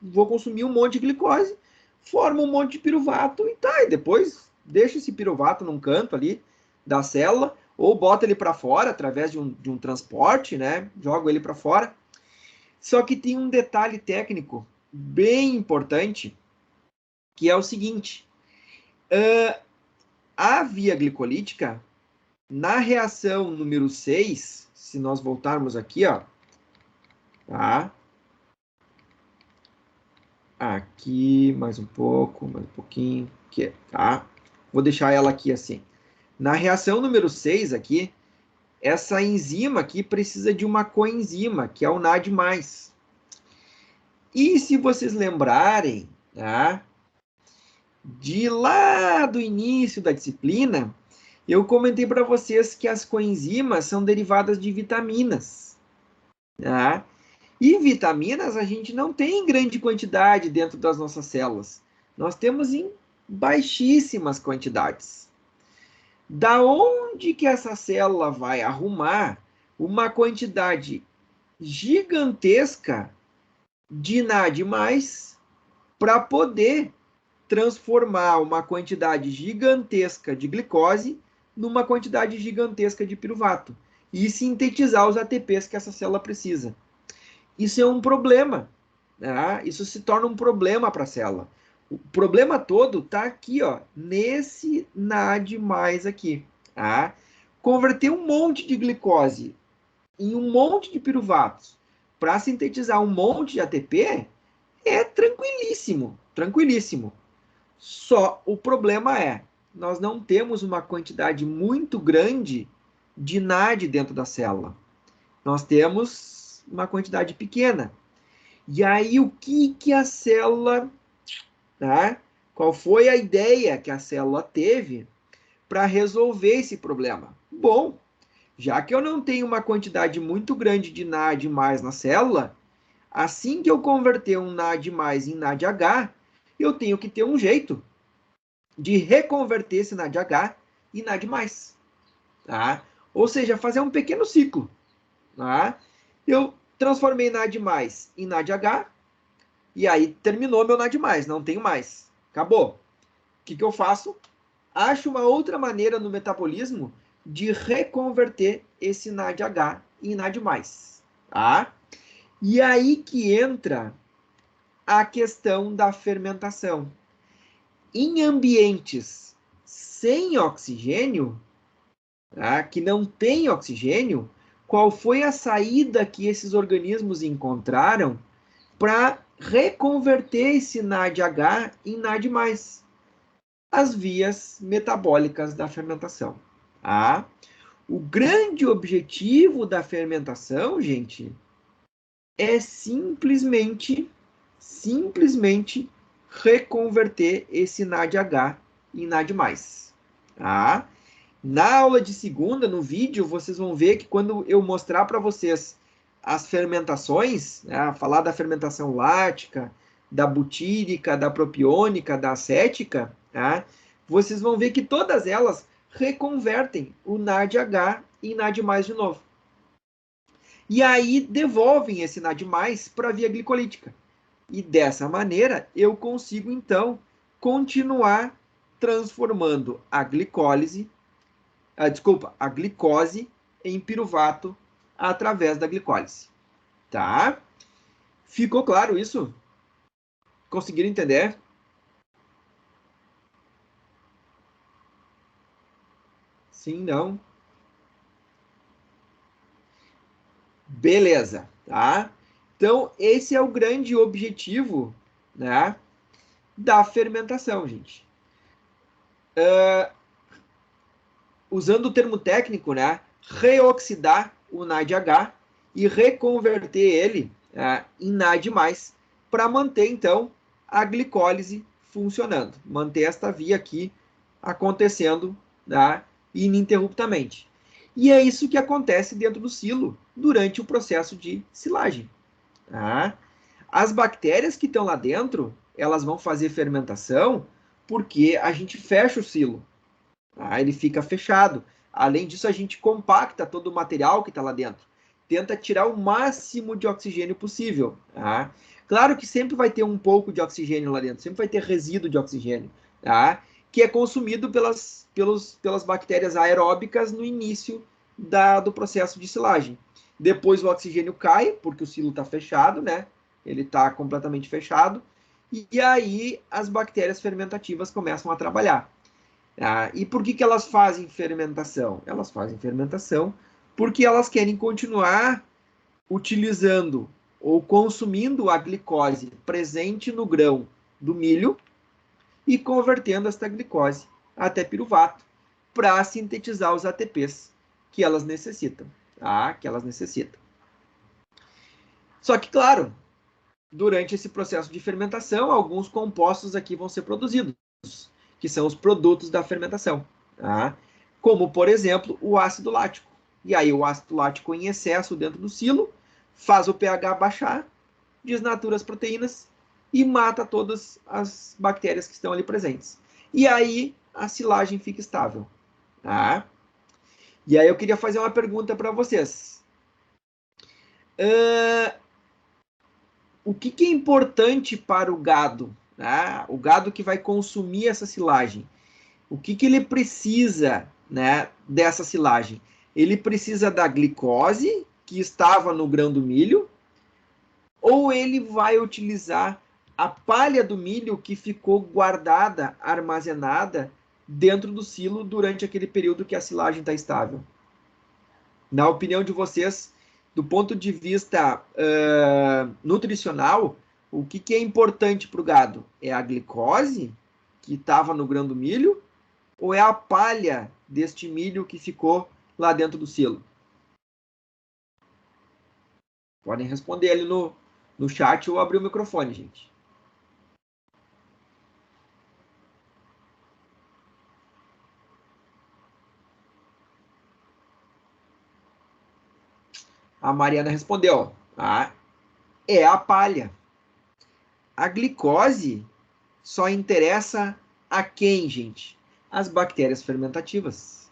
Vou consumir um monte de glicose, forma um monte de piruvato e tá. E depois deixa esse piruvato num canto ali da célula ou bota ele para fora através de um transporte, né? Joga ele para fora. Só que tem um detalhe técnico bem importante, que é o seguinte. A via glicolítica, na reação número 6, se nós voltarmos aqui, ó, tá? Aqui, mais um pouco, mais um pouquinho, aqui, tá? Vou deixar ela aqui assim. Na reação número 6 aqui, essa enzima aqui precisa de uma coenzima, que é o NAD+. E se vocês lembrarem, tá? De lá do início da disciplina, eu comentei para vocês que as coenzimas são derivadas de vitaminas. Tá? E vitaminas a gente não tem em grande quantidade dentro das nossas células. Nós temos em baixíssimas quantidades. Da onde que essa célula vai arrumar uma quantidade gigantesca de NAD+, para poder transformar uma quantidade gigantesca de glicose numa quantidade gigantesca de piruvato e sintetizar os ATPs que essa célula precisa. Isso é um problema. Né? Isso se torna um problema para a célula. O problema todo está aqui, ó, nesse NAD+ aqui. Tá? Converter um monte de glicose em um monte de piruvatos para sintetizar um monte de ATP é tranquilíssimo, tranquilíssimo. Só o problema é, nós não temos uma quantidade muito grande de NAD dentro da célula. Nós temos uma quantidade pequena. E aí, o que a célula... Tá? Qual foi a ideia que a célula teve para resolver esse problema? Bom, já que eu não tenho uma quantidade muito grande de NAD+ na célula, assim que eu converter um NAD+ em NADH, eu tenho que ter um jeito de reconverter esse NADH em NAD+. Tá? Ou seja, fazer um pequeno ciclo. Tá? Eu transformei NAD+ em NADH, e aí terminou meu NAD+, não tenho mais. Acabou. O que eu faço? Acho uma outra maneira no metabolismo de reconverter esse NADH em NAD+. Tá? E aí que entra a questão da fermentação. Em ambientes sem oxigênio, tá, que não tem oxigênio, qual foi a saída que esses organismos encontraram para reconverter esse NADH em NAD+? As vias metabólicas da fermentação. Tá? O grande objetivo da fermentação, gente, é simplesmente reconverter esse NADH em NAD+. Tá? Na aula de segunda, no vídeo, vocês vão ver que quando eu mostrar para vocês as fermentações, né, falar da fermentação lática, da butírica, da propiônica, da acética, tá? Vocês vão ver que todas elas reconvertem o NADH em NAD+ de novo. E aí devolvem esse NAD+ para a via glicolítica. E dessa maneira eu consigo, então, continuar transformando a glicose em piruvato através da glicólise. Tá? Ficou claro isso? Conseguiram entender? Sim, não. Beleza, tá? Então, esse é o grande objetivo, né, da fermentação, gente. Usando o termo técnico, né, reoxidar o NADH e reconverter ele em NAD+, para manter, então, a glicólise funcionando. Manter esta via aqui acontecendo, né, ininterruptamente. E é isso que acontece dentro do silo durante o processo de silagem. Tá? As bactérias que estão lá dentro, elas vão fazer fermentação porque a gente fecha o silo. Tá? Ele fica fechado. Além disso, a gente compacta todo o material que está lá dentro. Tenta tirar o máximo de oxigênio possível. Tá? Claro que sempre vai ter um pouco de oxigênio lá dentro, sempre vai ter resíduo de oxigênio, tá? Que é consumido pelas bactérias aeróbicas no início do processo de silagem. Depois o oxigênio cai, porque o silo está fechado, né? Ele está completamente fechado. E aí as bactérias fermentativas começam a trabalhar. E por que elas fazem fermentação? Elas fazem fermentação porque elas querem continuar utilizando ou consumindo a glicose presente no grão do milho e convertendo esta glicose até piruvato para sintetizar os ATPs que elas necessitam. Que elas necessitam. Só que, claro, durante esse processo de fermentação, alguns compostos aqui vão ser produzidos, que são os produtos da fermentação. Como, por exemplo, o ácido lático. E aí o ácido lático em excesso dentro do silo faz o pH baixar, desnatura as proteínas e mata todas as bactérias que estão ali presentes. E aí a silagem fica estável. E aí eu queria fazer uma pergunta para vocês. O que é importante para o gado? O gado que vai consumir essa silagem. O que ele precisa, né, dessa silagem? Ele precisa da glicose que estava no grão do milho, ou ele vai utilizar a palha do milho que ficou guardada, armazenada dentro do silo durante aquele período que a silagem está estável? Na opinião de vocês, do ponto de vista nutricional, o que é importante para o gado? É a glicose que estava no grão do milho, ou é a palha deste milho que ficou lá dentro do silo? Podem responder ali no chat ou abrir o microfone, gente. A Mariana respondeu. É a palha. A glicose só interessa a quem, gente? As bactérias fermentativas.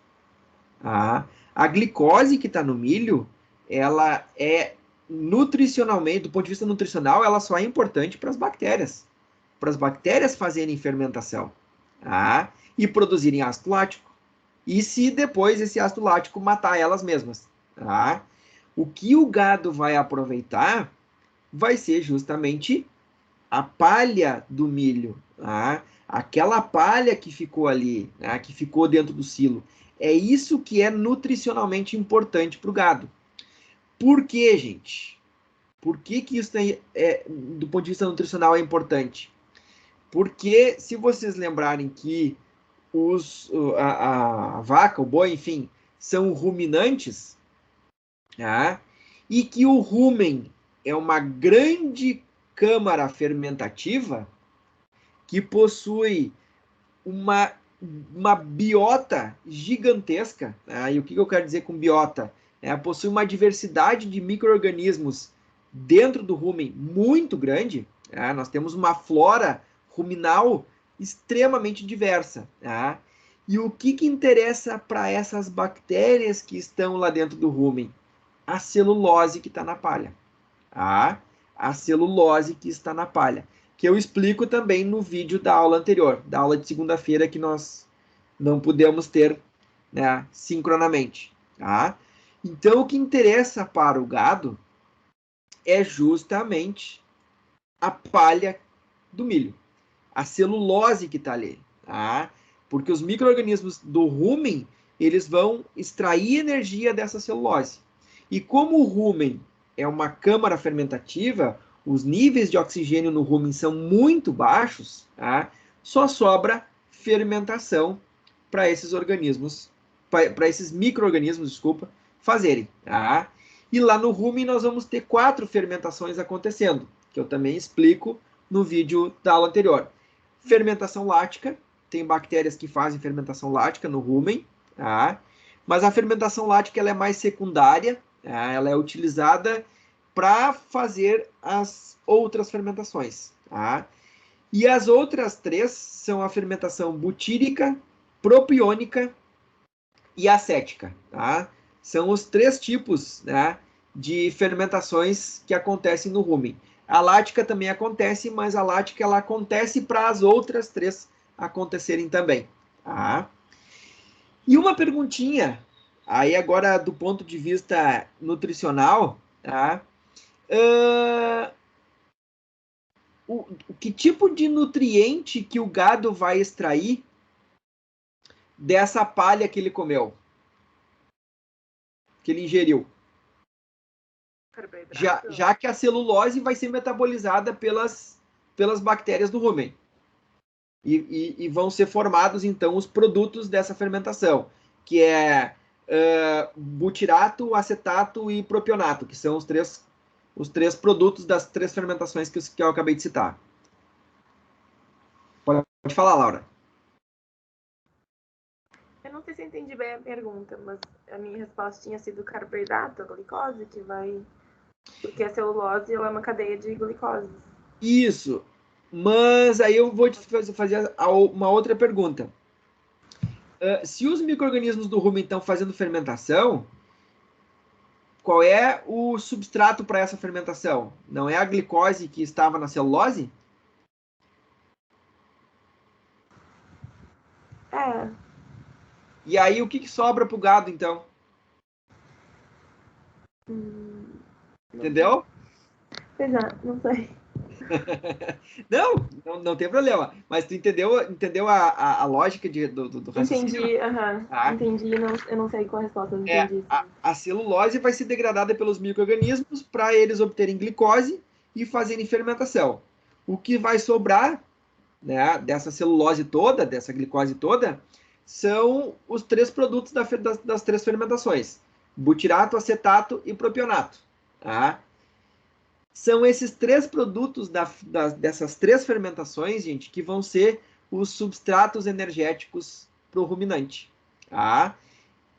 A glicose que está no milho, ela é nutricionalmente, do ponto de vista nutricional, ela só é importante para as bactérias. Para as bactérias fazerem fermentação. E produzirem ácido lático. E se depois esse ácido lático matar elas mesmas. O que o gado vai aproveitar vai ser justamente a palha do milho. Aquela palha que ficou ali, que ficou dentro do silo. É isso que é nutricionalmente importante para o gado. Por quê, gente? Por que isso do ponto de vista nutricional é importante? Porque se vocês lembrarem que a vaca, o boi, enfim, são ruminantes, e que o rumen é uma grande câmara fermentativa que possui uma biota gigantesca. E o que eu quero dizer com biota? Possui uma diversidade de micro-organismos dentro do rumen muito grande. Nós temos uma flora ruminal extremamente diversa. E o que interessa para essas bactérias que estão lá dentro do rumen? A celulose que está na palha. A celulose que está na palha. Que eu explico também no vídeo da aula anterior, da aula de segunda-feira, que nós não pudemos ter, né, sincronamente. Então, o que interessa para o gado é justamente a palha do milho, a celulose que está ali. Porque os micro-organismos do rumen, eles vão extrair energia dessa celulose. E como o rumen é uma câmara fermentativa, os níveis de oxigênio no rumen são muito baixos, tá? Só sobra fermentação para esses organismos, para esses micro-organismos, desculpa, fazerem. Tá? E lá no rumen nós vamos ter 4 fermentações acontecendo, que eu também explico no vídeo da aula anterior. Fermentação lática, tem bactérias que fazem fermentação lática no rumen, tá? Mas a fermentação lática ela é mais secundária, tá? Ela é utilizada para fazer as outras fermentações. Tá? E as outras 3 são a fermentação butírica, propiônica e acética. Tá? São os 3 tipos, né, de fermentações que acontecem no rumen. A lática também acontece, mas a lática ela acontece para as outras 3 acontecerem também. Tá? E uma perguntinha, aí agora do ponto de vista nutricional, tá? Que tipo de nutriente que o gado vai extrair dessa palha que ele comeu? Que ele ingeriu? Já que a celulose vai ser metabolizada pelas bactérias do rumen. E vão ser formados, então, os produtos dessa fermentação, que é butirato, acetato e propionato, que são os três produtos das 3 fermentações que eu acabei de citar. Pode falar, Laura. Eu não sei se eu entendi bem a pergunta, mas a minha resposta tinha sido carboidrato, a glicose, que vai... Porque a celulose ela é uma cadeia de glicose. Isso. Mas aí eu vou te fazer uma outra pergunta. Se os micro-organismos do rumen estão fazendo fermentação, qual é o substrato para essa fermentação? Não é a glicose que estava na celulose? É. E aí o que sobra para o gado, então? Entendeu? Pois é, não sei. não tem problema. Mas tu entendeu a lógica do raciocínio? Entendi, entendi. Eu não sei qual a resposta, entendi. A celulose vai ser degradada pelos micro-organismos para eles obterem glicose e fazerem fermentação. O que vai sobrar, né, dessa celulose toda, dessa glicose toda, são os 3 produtos das 3 fermentações: butirato, acetato e propionato. Tá? São esses 3 produtos dessas 3 fermentações, gente, que vão ser os substratos energéticos para o ruminante. Tá?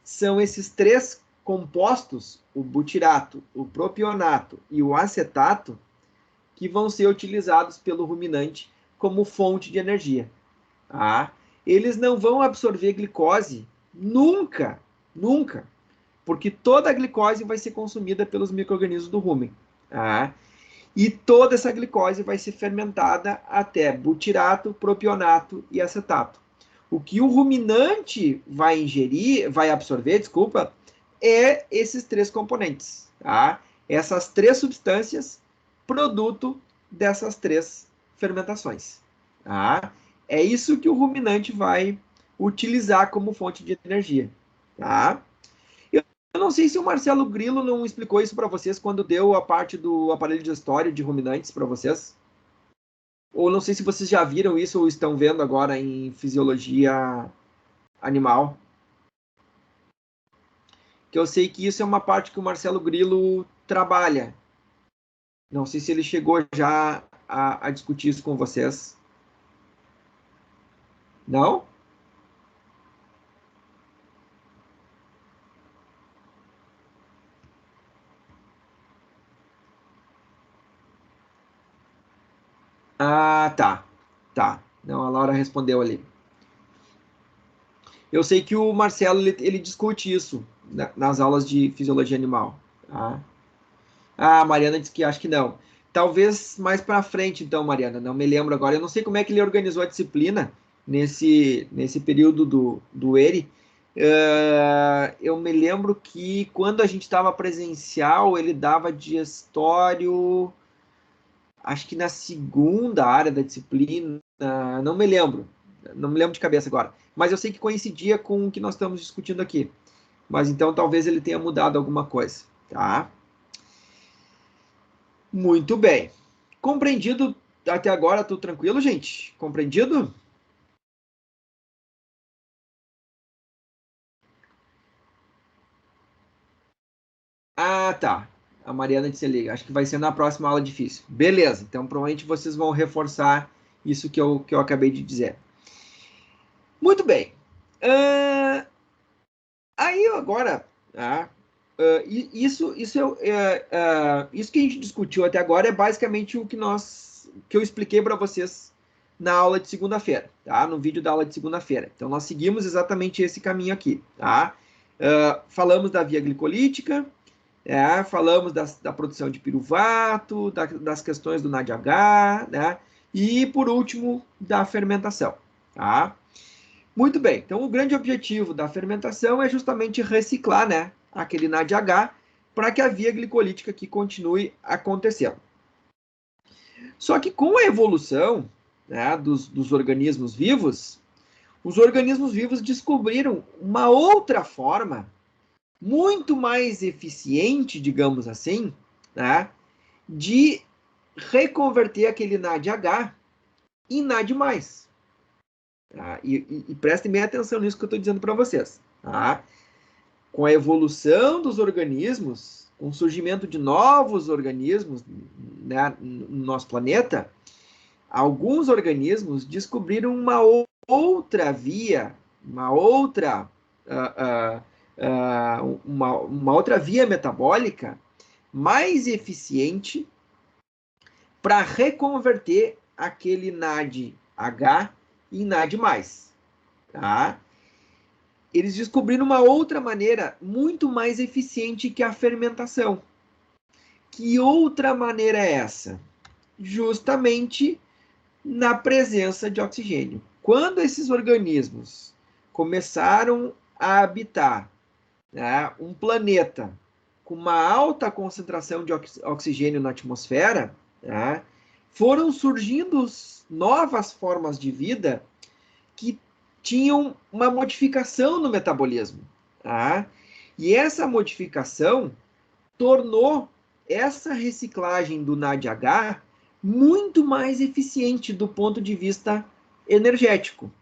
São esses 3 compostos, o butirato, o propionato e o acetato, que vão ser utilizados pelo ruminante como fonte de energia. Tá? Eles não vão absorver glicose nunca, nunca, porque toda a glicose vai ser consumida pelos micro-organismos do rumen. Tá? E toda essa glicose vai ser fermentada até butirato, propionato e acetato. O que o ruminante vai absorver, é esses 3 componentes, tá? Essas 3 substâncias, produto dessas 3 fermentações, tá? É isso que o ruminante vai utilizar como fonte de energia, tá? Eu não sei se o Marcelo Grilo não explicou isso para vocês quando deu a parte do aparelho digestório de ruminantes para vocês. Ou não sei se vocês já viram isso ou estão vendo agora em fisiologia animal. Que eu sei que isso é uma parte que o Marcelo Grilo trabalha. Não sei se ele chegou já a discutir isso com vocês. Não? Ah, tá. Tá. Não, a Laura respondeu ali. Eu sei que o Marcelo ele discute isso nas aulas de fisiologia animal. Tá? Ah, a Mariana disse que acho que não. Talvez mais para frente, então, Mariana. Não me lembro agora. Eu não sei como é que ele organizou a disciplina nesse período do ERI. Eu me lembro que quando a gente estava presencial, ele dava digestório, acho que na segunda área da disciplina. Não me lembro. Não me lembro de cabeça agora. mas eu sei que coincidia com o que nós estamos discutindo aqui. Mas então talvez ele tenha mudado alguma coisa, tá? Muito bem. Compreendido até agora? Tudo tranquilo, gente? Compreendido? Ah, tá. A Mariana disse ali, acho que vai ser na próxima aula difícil. Beleza, então provavelmente vocês vão reforçar isso que eu acabei de dizer. Muito bem. Aí agora, tá? Isso que a gente discutiu até agora é basicamente o que eu expliquei para vocês na aula de segunda-feira, tá? No vídeo da aula de segunda-feira. Então nós seguimos exatamente esse caminho aqui, tá? Falamos da via glicolítica, falamos da produção de piruvato, das questões do NADH, né? E por último da fermentação, tá? Muito bem, então o grande objetivo da fermentação é justamente reciclar, né, aquele NADH para que a via glicolítica aqui continue acontecendo. Só que com a evolução, né, dos organismos vivos, os organismos vivos descobriram uma outra forma, muito mais eficiente, digamos assim, né, de reconverter aquele NADH em NAD+. Tá? E prestem bem atenção nisso que eu estou dizendo para vocês. Tá? Com a evolução dos organismos, com o surgimento de novos organismos, né, no nosso planeta, alguns organismos descobriram uma outra via, uma outra via metabólica mais eficiente para reconverter aquele NADH em NAD+. Tá? Eles descobriram uma outra maneira muito mais eficiente que a fermentação. Que outra maneira é essa? Justamente na presença de oxigênio. Quando esses organismos começaram a habitar, né, um planeta com uma alta concentração de oxigênio na atmosfera, né, foram surgindo novas formas de vida que tinham uma modificação no metabolismo. Tá? E essa modificação tornou essa reciclagem do NADH muito mais eficiente do ponto de vista energético. O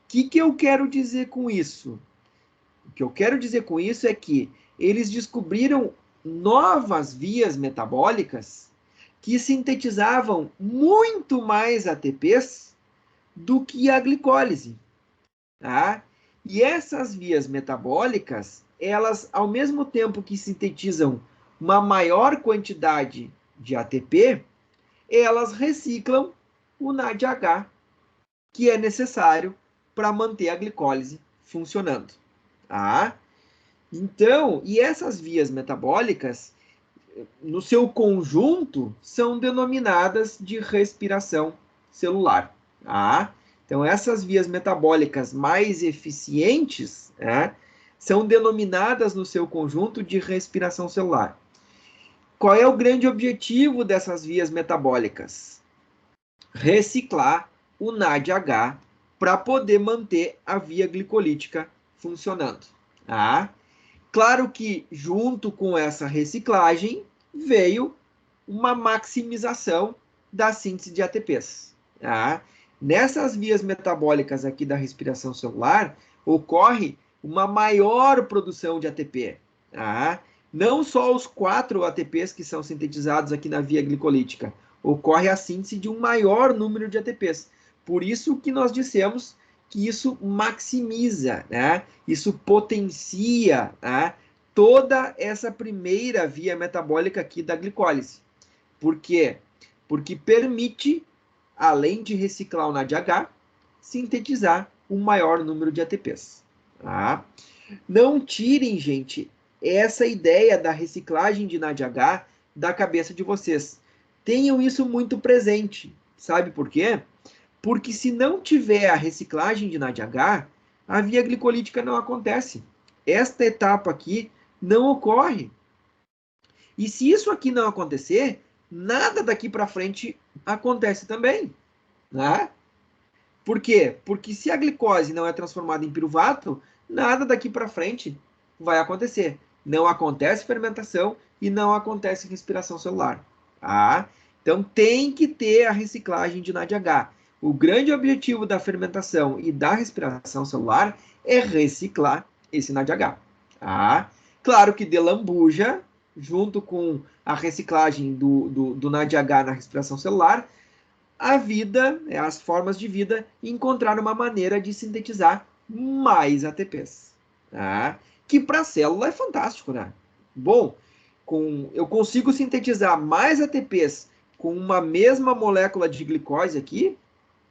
que eu quero dizer com isso? O que eu quero dizer com isso é que eles descobriram novas vias metabólicas que sintetizavam muito mais ATPs do que a glicólise. Tá? E essas vias metabólicas, elas, ao mesmo tempo que sintetizam uma maior quantidade de ATP, elas reciclam o NADH, que é necessário para manter a glicólise funcionando. Tá? Então, e essas vias metabólicas, no seu conjunto, são denominadas de respiração celular. Tá? Então, essas vias metabólicas mais eficientes, né, são denominadas no seu conjunto de respiração celular. Qual é o grande objetivo dessas vias metabólicas? Reciclar o NADH para poder manter a via glicolítica funcionando. Tá? Claro que, junto com essa reciclagem, veio uma maximização da síntese de ATPs. Tá? Nessas vias metabólicas aqui da respiração celular, ocorre uma maior produção de ATP. Tá? Não só os 4 ATPs que são sintetizados aqui na via glicolítica, ocorre a síntese de um maior número de ATPs. Por isso que nós dissemos que isso maximiza, né? Isso potencia, né, toda essa primeira via metabólica aqui da glicólise. Por quê? Porque permite, além de reciclar o NADH, sintetizar um maior número de ATPs. Tá? Não tirem, gente, essa ideia da reciclagem de NADH da cabeça de vocês. Tenham isso muito presente. Sabe por quê? Porque se não tiver a reciclagem de NADH, a via glicolítica não acontece. Esta etapa aqui não ocorre. E se isso aqui não acontecer, nada daqui para frente acontece também. Né? Por quê? Porque se a glicose não é transformada em piruvato, nada daqui para frente vai acontecer. Não acontece fermentação e não acontece respiração celular. Tá? Então tem que ter a reciclagem de NADH. O grande objetivo da fermentação e da respiração celular é reciclar esse NADH. Tá? Claro que de lambuja, junto com a reciclagem do NADH na respiração celular, a vida, as formas de vida, encontrar uma maneira de sintetizar mais ATPs. Tá? Que para a célula é fantástico, né? Bom, eu consigo sintetizar mais ATPs com uma mesma molécula de glicose aqui,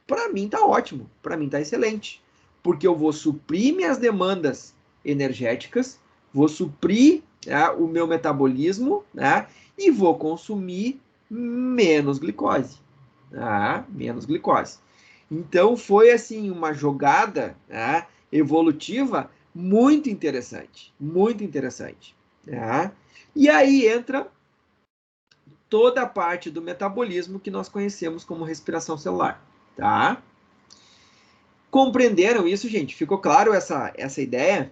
para mim tá ótimo, para mim tá excelente. Porque eu vou suprir minhas demandas energéticas, vou suprir o meu metabolismo, né, e vou consumir menos glicose. Menos glicose. Então foi assim uma jogada evolutiva muito interessante, muito interessante. E aí entra toda a parte do metabolismo que nós conhecemos como respiração celular. Tá? Compreenderam isso, gente? Ficou claro essa ideia?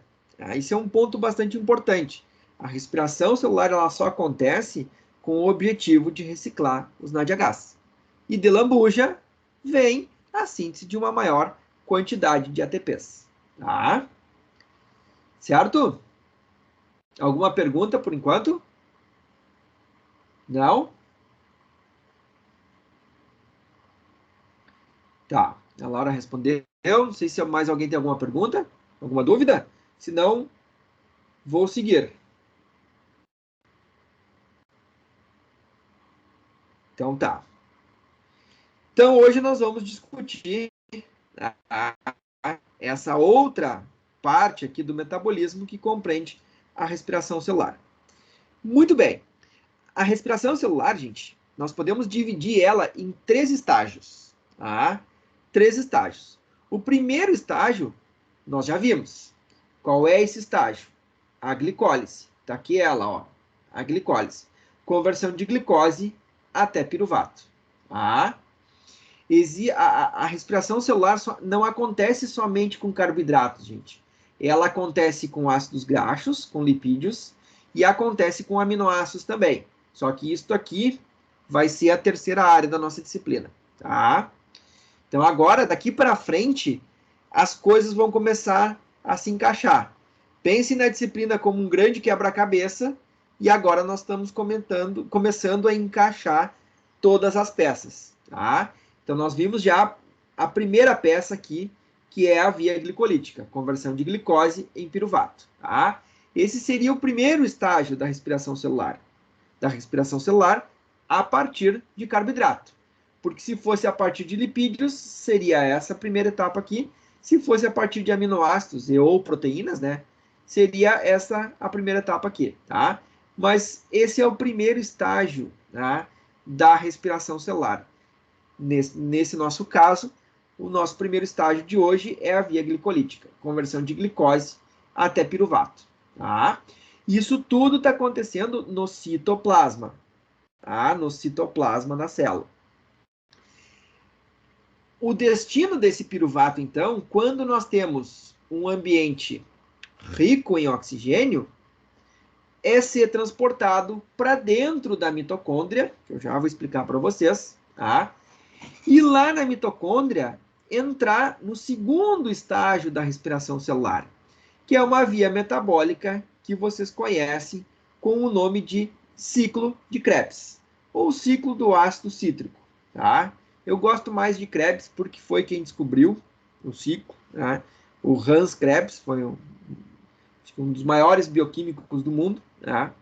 Isso é um ponto bastante importante. A respiração celular ela só acontece com o objetivo de reciclar os NADHs. E de lambuja vem a síntese de uma maior quantidade de ATPs. Tá? Certo? Alguma pergunta por enquanto? Não? Tá. A Laura respondeu. Não sei se mais alguém tem alguma pergunta, alguma dúvida. Se não, vou seguir. Então tá. Então hoje nós vamos discutir essa outra parte aqui do metabolismo que compreende a respiração celular. Muito bem. A respiração celular, gente, nós podemos dividir ela em 3 estágios. Tá? 3 estágios. O primeiro estágio, nós já vimos. Qual é esse estágio? A glicólise. Está aqui ela, ó. A glicólise. Conversão de glicose até piruvato. Tá? A respiração celular não acontece somente com carboidratos, gente. Ela acontece com ácidos graxos, com lipídios, e acontece com aminoácidos também. Só que isso aqui vai ser a terceira área da nossa disciplina, tá? Então agora, daqui para frente, as coisas vão começar a se encaixar. Pense na disciplina como um grande quebra-cabeça, e agora nós estamos começando a encaixar todas as peças, tá? Então nós vimos já a primeira peça aqui, que é a via glicolítica, conversão de glicose em piruvato, tá? Esse seria o primeiro estágio da respiração celular. Da respiração celular a partir de carboidrato. Porque se fosse a partir de lipídios, seria essa a primeira etapa aqui. Se fosse a partir de aminoácidos ou proteínas, né, seria essa a primeira etapa aqui, tá? Mas esse é o primeiro estágio, tá, da respiração celular. Nesse nosso caso, o nosso primeiro estágio de hoje é a via glicolítica, conversão de glicose até piruvato. Tá? Isso tudo está acontecendo no citoplasma, tá? No citoplasma da célula. O destino desse piruvato, então, quando nós temos um ambiente rico em oxigênio, é ser transportado para dentro da mitocôndria, que eu já vou explicar para vocês, tá? E lá na mitocôndria, entrar no segundo estágio da respiração celular, que é uma via metabólica que vocês conhecem com o nome de ciclo de Krebs, ou ciclo do ácido cítrico. Tá? Eu gosto mais de Krebs porque foi quem descobriu o ciclo. Tá? O Hans Krebs foi um dos maiores bioquímicos do mundo. Tá?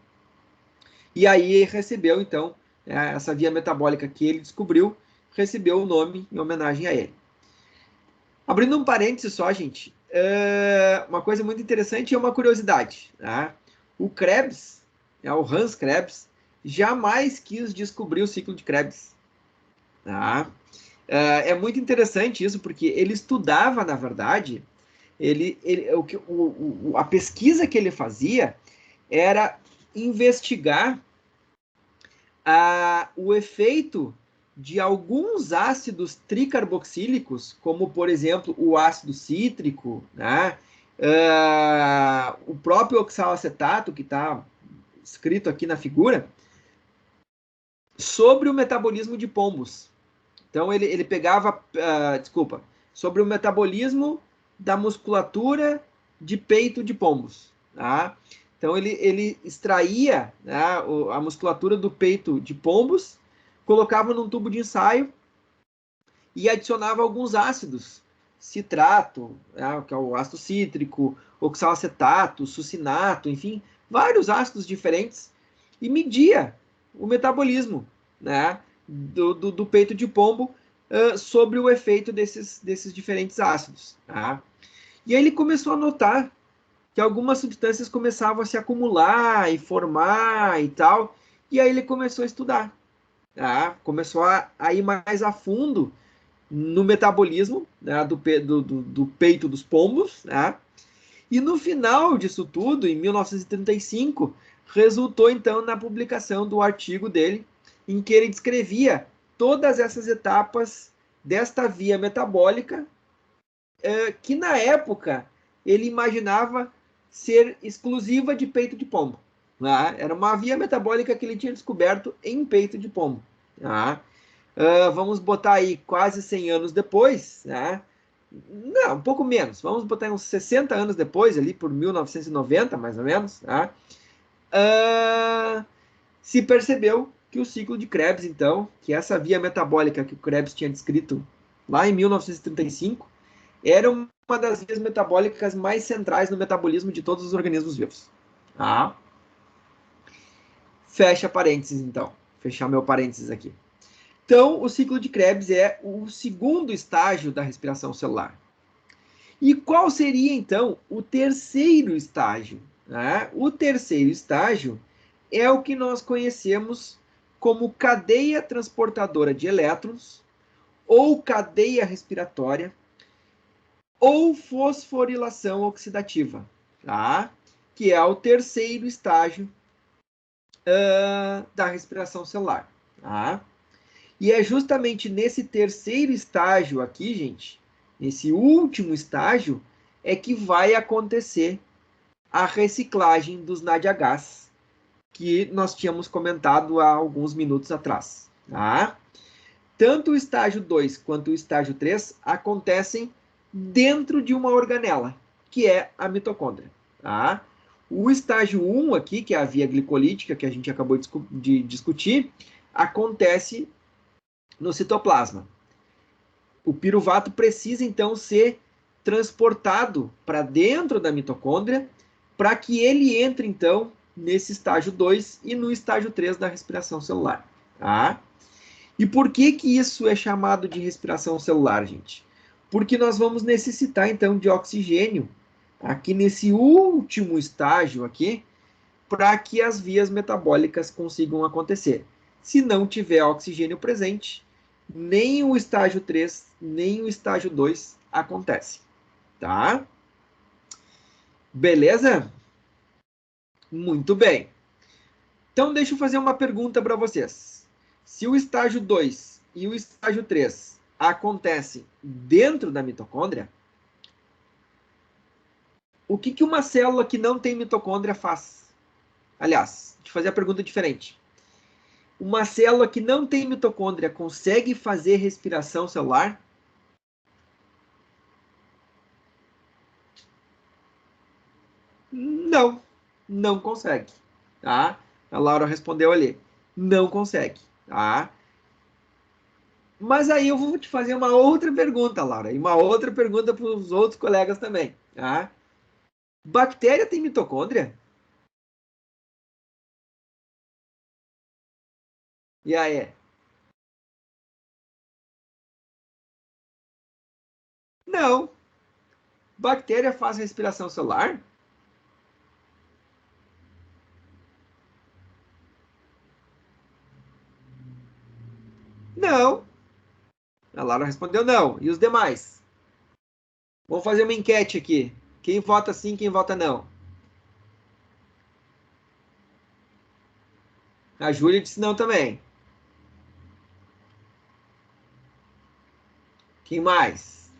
E aí recebeu, então, essa via metabólica que ele descobriu, recebeu o nome em homenagem a ele. Abrindo um parênteses só, gente, uma coisa muito interessante e uma curiosidade. Tá? O Krebs, o Hans Krebs, jamais quis descobrir o ciclo de Krebs. Tá? É muito interessante isso, porque ele estudava, na verdade, a pesquisa que ele fazia era investigar o efeito de alguns ácidos tricarboxílicos, como, por exemplo, o ácido cítrico, né? O próprio oxalacetato, que está escrito aqui na figura, sobre o metabolismo de pombos. Então, ele pegava, sobre o metabolismo da musculatura de peito de pombos. Tá? Então, ele extraía, né, a musculatura do peito de pombos, colocava num tubo de ensaio e adicionava alguns ácidos, citrato, né, que é o ácido cítrico, oxalacetato, succinato, enfim, vários ácidos diferentes, e media o metabolismo, né, do peito de pombo sobre o efeito desses diferentes ácidos. Tá? E aí ele começou a notar que algumas substâncias começavam a se acumular e formar e tal, e aí ele começou a estudar. Tá? Começou a ir mais a fundo no metabolismo, né, do peito dos pombos, né? E no final disso tudo, em 1935, resultou então na publicação do artigo dele, em que ele descrevia todas essas etapas desta via metabólica, que na época ele imaginava ser exclusiva de peito de pombo. Né? Era uma via metabólica que ele tinha descoberto em peito de pombo. Né? Vamos botar aí quase 100 anos depois, né? Não, um pouco menos. Vamos botar uns 60 anos depois, ali por 1990, mais ou menos, né? Se percebeu que o ciclo de Krebs, então, que essa via metabólica que o Krebs tinha descrito lá em 1935, era uma das vias metabólicas mais centrais no metabolismo de todos os organismos vivos. Tá? Fecha parênteses, então. Fechar meu parênteses aqui. Então, o ciclo de Krebs é o segundo estágio da respiração celular. E qual seria, então, o terceiro estágio? Né? O terceiro estágio é o que nós conhecemos como cadeia transportadora de elétrons, ou cadeia respiratória, ou fosforilação oxidativa, tá? Que é o terceiro estágio da respiração celular. Tá? E é justamente nesse terceiro estágio aqui, gente, nesse último estágio, é que vai acontecer a reciclagem dos NADH, que nós tínhamos comentado há alguns minutos atrás. Tá? Tanto o estágio 2 quanto o estágio 3 acontecem dentro de uma organela, que é a mitocôndria. Tá? O estágio 1 aqui, que é a via glicolítica, que a gente acabou de discutir, acontece no citoplasma. O piruvato precisa, então, ser transportado para dentro da mitocôndria para que ele entre, então, nesse estágio 2 e no estágio 3 da respiração celular. Tá? E por que isso é chamado de respiração celular, gente? Porque nós vamos necessitar, então, de oxigênio aqui nesse último estágio aqui, para que as vias metabólicas consigam acontecer. Se não tiver oxigênio presente, nem o estágio 3, nem o estágio 2 acontece. Tá? Beleza? Muito bem. Então, deixa eu fazer uma pergunta para vocês. Se o estágio 2 e o estágio 3 acontecem dentro da mitocôndria, o que uma célula que não tem mitocôndria faz? Aliás, deixa eu fazer a pergunta diferente. Uma célula que não tem mitocôndria consegue fazer respiração celular? Não, não consegue. Tá? A Laura respondeu ali. Não consegue. Tá? Mas aí eu vou te fazer uma outra pergunta, Laura, e uma outra pergunta para os outros colegas também. Tá? Bactéria tem mitocôndria? E aí? Não. Bactéria faz respiração celular? Não. A Laura respondeu não. E os demais? Vamos fazer uma enquete aqui. Quem vota sim, quem vota não? A Júlia disse não também. Quem mais?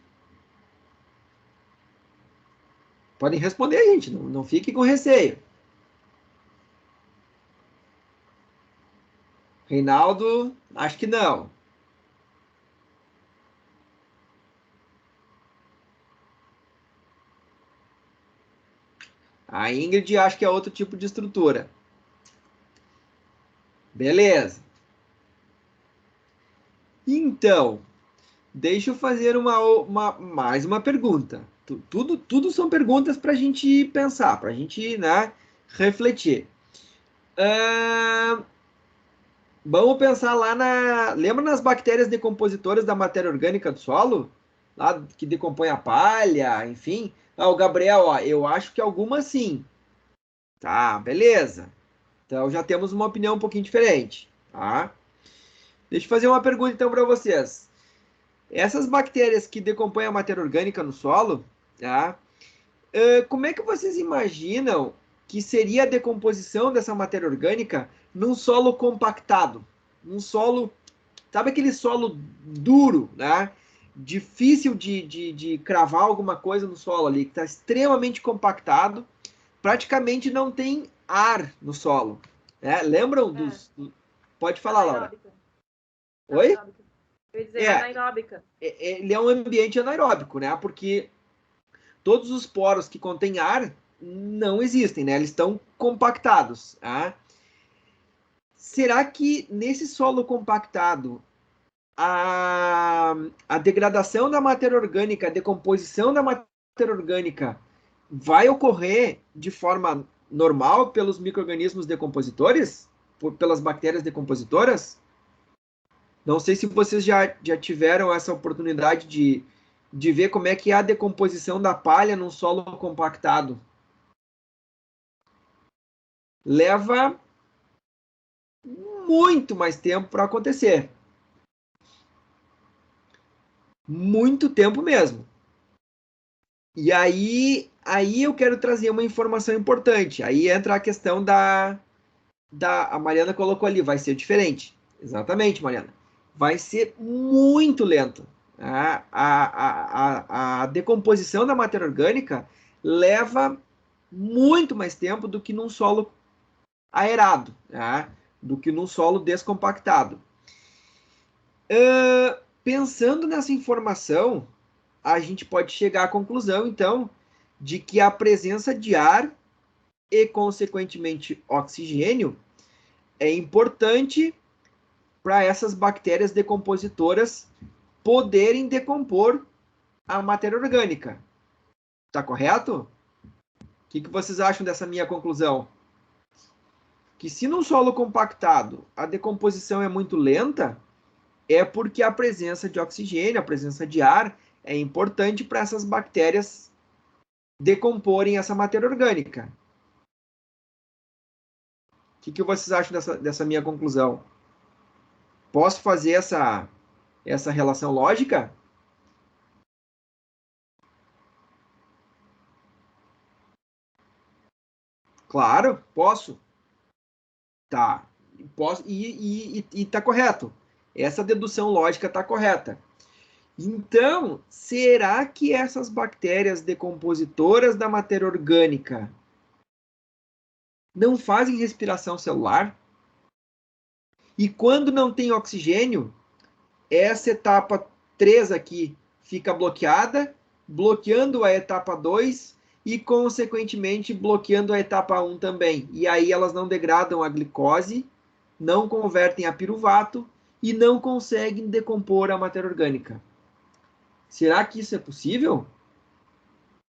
Podem responder, gente. Não fique com receio. Reinaldo, acho que não. A Ingrid, acho que é outro tipo de estrutura. Beleza. Então, deixa eu fazer mais uma pergunta. Tudo são perguntas para a gente pensar, para a gente, né, refletir. Vamos pensar lá na. Lembra nas bactérias decompositoras da matéria orgânica do solo? Lá que decompõe a palha, enfim. O Gabriel, ó, eu acho que algumas sim. Tá, beleza. Então já temos uma opinião um pouquinho diferente, tá? Deixa eu fazer uma pergunta então para vocês. Essas bactérias que decompõem a matéria orgânica no solo, tá? Como é que vocês imaginam que seria a decomposição dessa matéria orgânica num solo compactado? Num solo, sabe aquele solo duro, né? Difícil de cravar alguma coisa no solo ali, que está extremamente compactado, praticamente não tem ar no solo. Né? Lembram dos. Pode falar, Laura. Oi? Eu ia dizer anaeróbica. Ele é um ambiente anaeróbico, né? Porque todos os poros que contêm ar não existem, né? Eles estão compactados. Tá? Será que nesse solo compactado a degradação da matéria orgânica, a decomposição da matéria orgânica vai ocorrer de forma normal pelos micro-organismos decompositores? Pelas bactérias decompositoras? Não sei se vocês já tiveram essa oportunidade de ver como é que é a decomposição da palha num solo compactado. Leva muito mais tempo para acontecer. Muito tempo mesmo. E aí eu quero trazer uma informação importante. Aí entra a questão a Mariana colocou ali, vai ser diferente. Exatamente, Mariana. Vai ser muito lento. A decomposição da matéria orgânica leva muito mais tempo do que num solo aerado, tá? Do que num solo descompactado. Pensando nessa informação, a gente pode chegar à conclusão, então, de que a presença de ar e, consequentemente, oxigênio é importante para essas bactérias decompositoras poderem decompor a matéria orgânica. Tá correto? O que vocês acham dessa minha conclusão? Que se num solo compactado a decomposição é muito lenta, é porque a presença de oxigênio, a presença de ar, é importante para essas bactérias decomporem essa matéria orgânica. O que vocês acham dessa minha conclusão? Posso fazer essa relação lógica? Claro, posso. Tá. Posso, e tá correto. Essa dedução lógica tá correta. Então, será que essas bactérias decompositoras da matéria orgânica não fazem respiração celular? E quando não tem oxigênio, essa etapa 3 aqui fica bloqueada, bloqueando a etapa 2 e, consequentemente, bloqueando a etapa 1 também. E aí elas não degradam a glicose, não convertem a piruvato e não conseguem decompor a matéria orgânica. Será que isso é possível?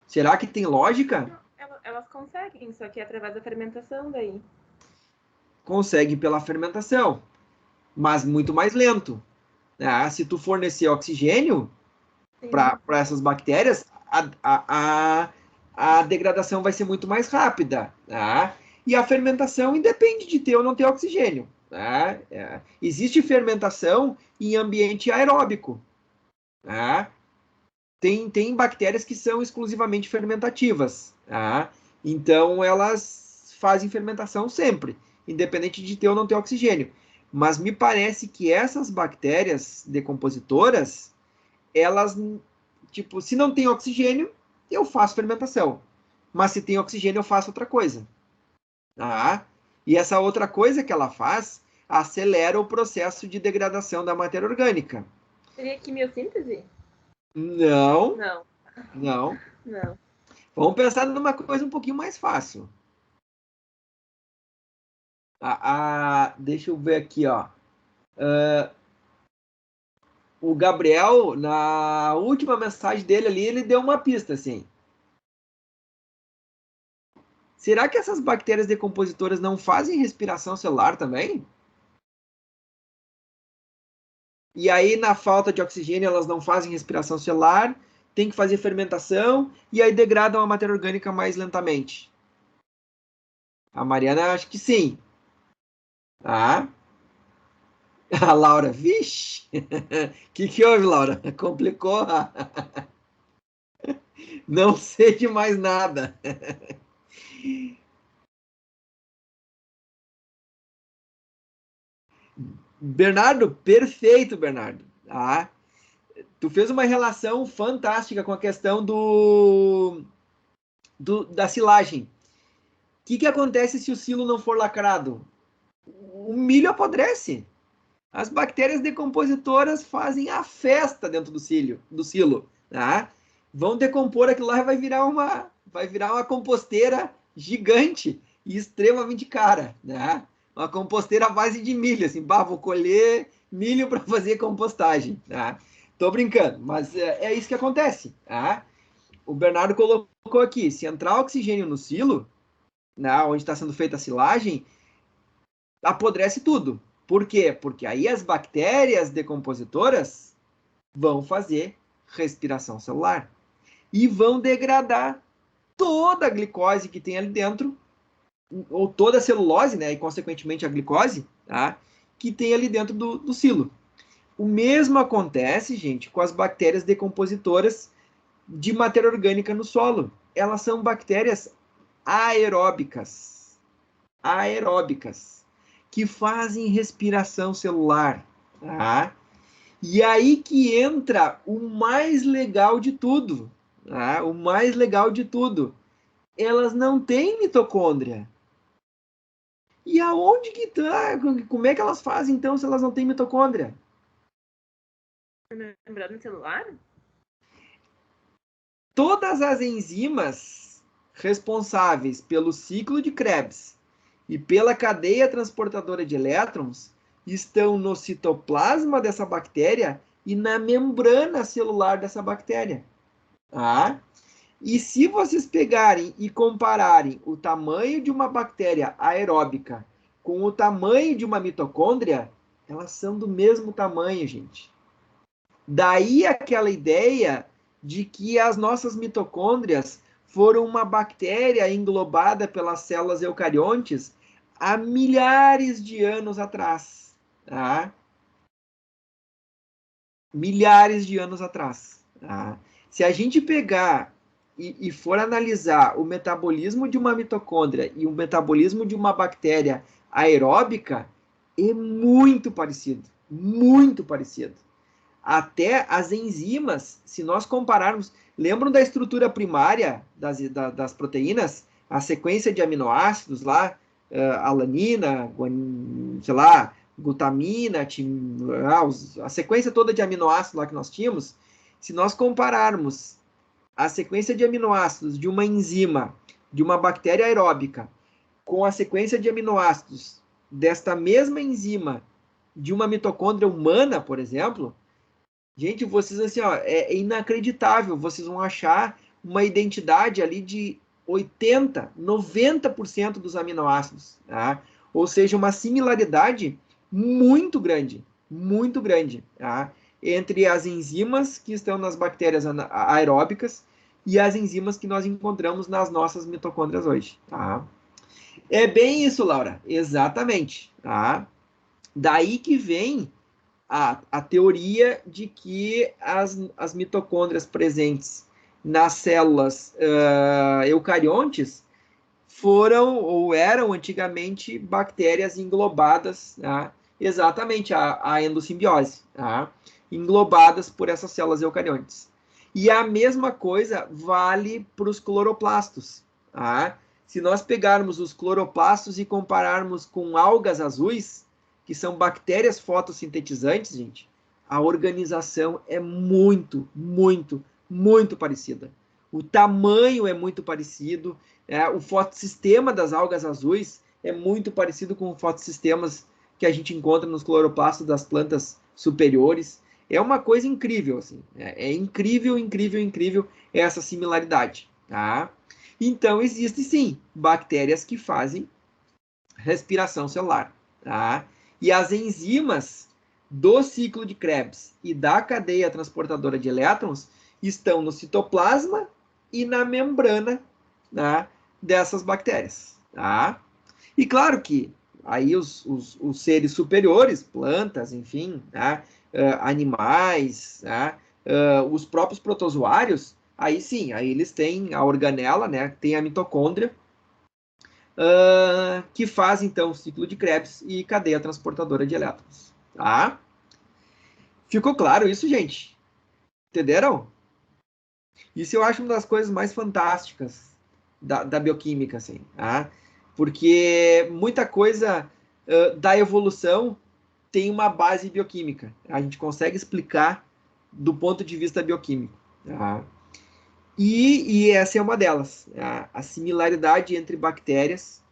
Será que tem lógica? Elas conseguem, só que é através da fermentação daí. Consegue pela fermentação, mas muito mais lento. Se tu fornecer oxigênio para essas bactérias, a degradação vai ser muito mais rápida. Tá? E a fermentação independe de ter ou não ter oxigênio. Tá? Existe fermentação em ambiente aeróbico. Tá? Tem bactérias que são exclusivamente fermentativas. Tá? Então, elas fazem fermentação sempre, independente de ter ou não ter oxigênio. Mas me parece que essas bactérias decompositoras, elas, tipo, se não tem oxigênio, eu faço fermentação. Mas se tem oxigênio, eu faço outra coisa. Tá? E essa outra coisa que ela faz acelera o processo de degradação da matéria orgânica. Seria quimiossíntese? Não, Não. não. Não. Vamos pensar numa coisa um pouquinho mais fácil. Deixa eu ver aqui, ó. O Gabriel, na última mensagem dele ali, ele deu uma pista, assim. Será que essas bactérias decompositoras não fazem respiração celular também? E aí, na falta de oxigênio, elas não fazem respiração celular, tem que fazer fermentação, e aí degradam a matéria orgânica mais lentamente. A Mariana, acho que sim. Tá? A Laura, vixe! O que houve, Laura? Complicou? Não sei de mais nada. Bernardo, perfeito, Bernardo. Tá? Tu fez uma relação fantástica com a questão da silagem. O que acontece se o silo não for lacrado? O milho apodrece. As bactérias decompositoras fazem a festa dentro do silo, tá? Vão decompor aquilo lá e vai virar uma composteira gigante e extremamente cara, né? Uma composteira à base de milho, assim, vou colher milho para fazer compostagem, tá? Tô brincando, mas é isso que acontece, tá? O Bernardo colocou aqui, se entrar oxigênio no silo, né, onde está sendo feita a silagem, apodrece tudo. Por quê? Porque aí as bactérias decompositoras vão fazer respiração celular e vão degradar toda a glicose que tem ali dentro, ou toda a celulose, né, e consequentemente a glicose, tá, que tem ali dentro do silo. O mesmo acontece, gente, com as bactérias decompositoras de matéria orgânica no solo. Elas são bactérias aeróbicas. Aeróbicas que fazem respiração celular, tá? E aí que entra o mais legal de tudo, tá? O mais legal de tudo. Elas não têm mitocôndria. E aonde que tá? Como é que elas fazem então se elas não têm mitocôndria? Lembrando no celular? Todas as enzimas responsáveis pelo ciclo de Krebs e pela cadeia transportadora de elétrons estão no citoplasma dessa bactéria e na membrana celular dessa bactéria. Tá? E se vocês pegarem e compararem o tamanho de uma bactéria aeróbica com o tamanho de uma mitocôndria, elas são do mesmo tamanho, gente. Daí aquela ideia de que as nossas mitocôndrias foram uma bactéria englobada pelas células eucariontes há milhares de anos atrás. Tá? Milhares de anos atrás. Tá? Se a gente pegar e for analisar o metabolismo de uma mitocôndria e o metabolismo de uma bactéria aeróbica, é muito parecido. Muito parecido. Até as enzimas, se nós compararmos, lembram da estrutura primária das proteínas? A sequência de aminoácidos lá, alanina, sei lá, glutamina, a sequência toda de aminoácidos lá que nós tínhamos, se nós compararmos a sequência de aminoácidos de uma enzima, de uma bactéria aeróbica, com a sequência de aminoácidos desta mesma enzima de uma mitocôndria humana, por exemplo, gente, vocês assim, ó, é inacreditável. Vocês vão achar uma identidade ali de 80, 90% dos aminoácidos, tá? Ou seja, uma similaridade muito grande, tá? Entre as enzimas que estão nas bactérias aeróbicas e as enzimas que nós encontramos nas nossas mitocôndrias hoje, tá? É bem isso, Laura, exatamente, tá? Daí que vem a teoria de que as mitocôndrias presentes nas células eucariontes foram ou eram antigamente bactérias englobadas, tá? Exatamente a endossimbiose. Tá? englobadas por essas células eucariontes. E a mesma coisa vale para os cloroplastos. Tá? Se nós pegarmos os cloroplastos e compararmos com algas azuis, que são bactérias fotossintetizantes, gente, a organização é muito, muito, muito parecida. O tamanho é muito parecido, o fotossistema das algas azuis é muito parecido com os fotossistemas que a gente encontra nos cloroplastos das plantas superiores. É uma coisa incrível, assim. É incrível, incrível, incrível essa similaridade, tá? Então, existem, sim, bactérias que fazem respiração celular, tá? E as enzimas do ciclo de Krebs e da cadeia transportadora de elétrons estão no citoplasma e na membrana, tá, dessas bactérias, tá? E claro que aí os seres superiores, plantas, enfim, tá, animais, tá, os próprios protozoários, aí sim, aí eles têm a organela, né, tem a mitocôndria, que faz então o ciclo de Krebs e cadeia transportadora de elétrons, tá? Ficou claro isso, gente? Entenderam? Isso eu acho uma das coisas mais fantásticas da bioquímica, assim, tá? Porque muita coisa da evolução tem uma base bioquímica. A gente consegue explicar do ponto de vista bioquímico. Tá? E essa é uma delas. A similaridade entre bactérias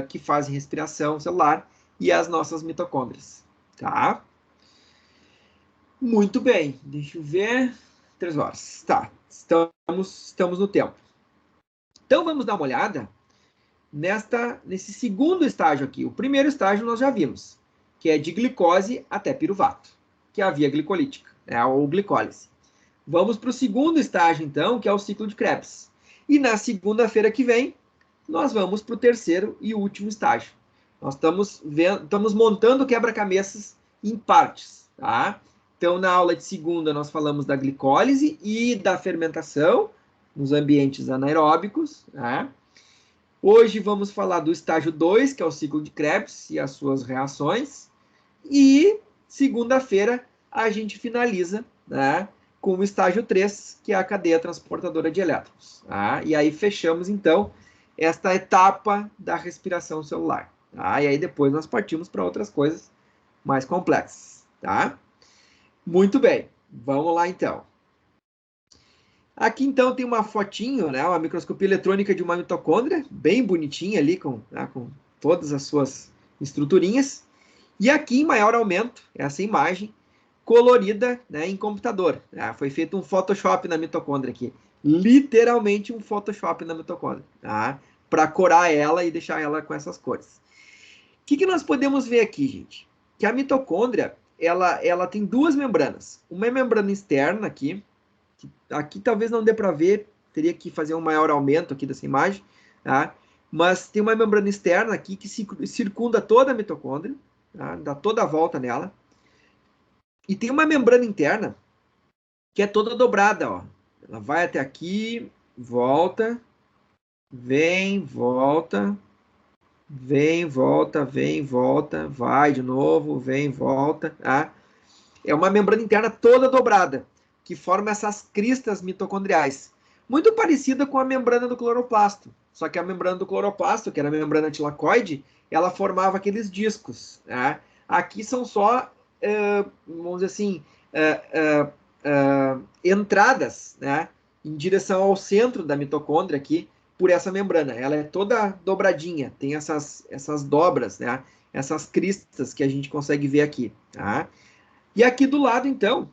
que fazem respiração celular e as nossas mitocôndrias. Tá? Muito bem. Deixa eu ver. 3 horas. Tá. Estamos no tempo. Então, vamos dar uma olhada nesse segundo estágio aqui. O primeiro estágio nós já vimos, que é de glicose até piruvato, que é a via glicolítica, ou glicólise. Vamos para o segundo estágio, então, que é o ciclo de Krebs. E na segunda-feira que vem, nós vamos para o terceiro e último estágio. Nós estamos montando quebra-cabeças em partes, tá? Então, na aula de segunda, nós falamos da glicólise e da fermentação nos ambientes anaeróbicos, tá? Hoje vamos falar do estágio 2, que é o ciclo de Krebs e as suas reações. E segunda-feira a gente finaliza, né, com o estágio 3, que é a cadeia transportadora de elétrons. Tá? E aí fechamos, então, esta etapa da respiração celular. Tá? E aí depois nós partimos para outras coisas mais complexas. Tá? Muito bem, vamos lá então. Aqui, então, tem uma fotinho, né, uma microscopia eletrônica de uma mitocôndria, bem bonitinha ali, com todas as suas estruturinhas. E aqui, em maior aumento, essa imagem colorida, né, em computador. Foi feito um Photoshop na mitocôndria aqui. Literalmente um Photoshop na mitocôndria. Tá? Para corar ela e deixar ela com essas cores. O que nós podemos ver aqui, gente? Que a mitocôndria, ela tem duas membranas. Uma membrana externa aqui. Aqui talvez não dê para ver, teria que fazer um maior aumento aqui dessa imagem, tá? Mas tem uma membrana externa aqui que circunda toda a mitocôndria, tá? Dá toda a volta nela. E tem uma membrana interna que é toda dobrada, ó. Ela vai até aqui, volta, vem, volta, vem, volta, vem, volta, vai de novo, vem, volta, tá? É uma membrana interna toda dobrada, que forma essas cristas mitocondriais. Muito parecida com a membrana do cloroplasto. Só que a membrana do cloroplasto, que era a membrana tilacoide, ela formava aqueles discos. Né? Aqui são só, vamos dizer assim, entradas, né, em direção ao centro da mitocôndria aqui, por essa membrana. Ela é toda dobradinha, tem essas dobras, né, essas cristas que a gente consegue ver aqui. Tá? E aqui do lado, então,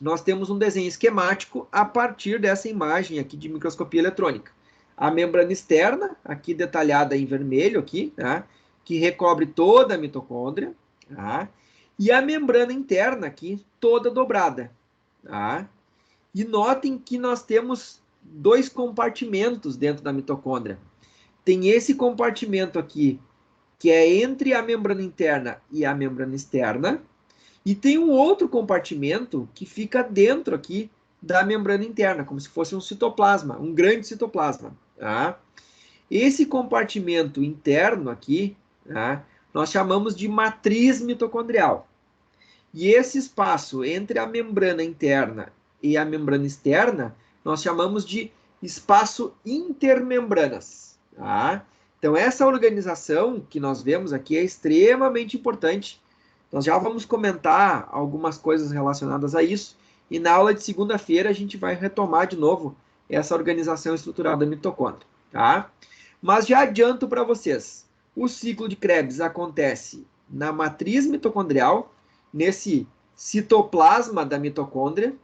nós temos um desenho esquemático a partir dessa imagem aqui de microscopia eletrônica. A membrana externa, aqui detalhada em vermelho, aqui, tá? Que recobre toda a mitocôndria. Tá? E a membrana interna aqui, toda dobrada. Tá? E notem que nós temos dois compartimentos dentro da mitocôndria. Tem esse compartimento aqui, que é entre a membrana interna e a membrana externa. E tem um outro compartimento que fica dentro aqui da membrana interna, como se fosse um citoplasma, um grande citoplasma. Tá? Esse compartimento interno aqui, tá, nós chamamos de matriz mitocondrial. E esse espaço entre a membrana interna e a membrana externa, nós chamamos de espaço intermembranas. Tá? Então, essa organização que nós vemos aqui é extremamente importante. Nós já vamos comentar algumas coisas relacionadas a isso, e na aula de segunda-feira a gente vai retomar de novo essa organização estrutural da mitocôndria. Tá? Mas já adianto para vocês, o ciclo de Krebs acontece na matriz mitocondrial, nesse citoplasma da mitocôndria,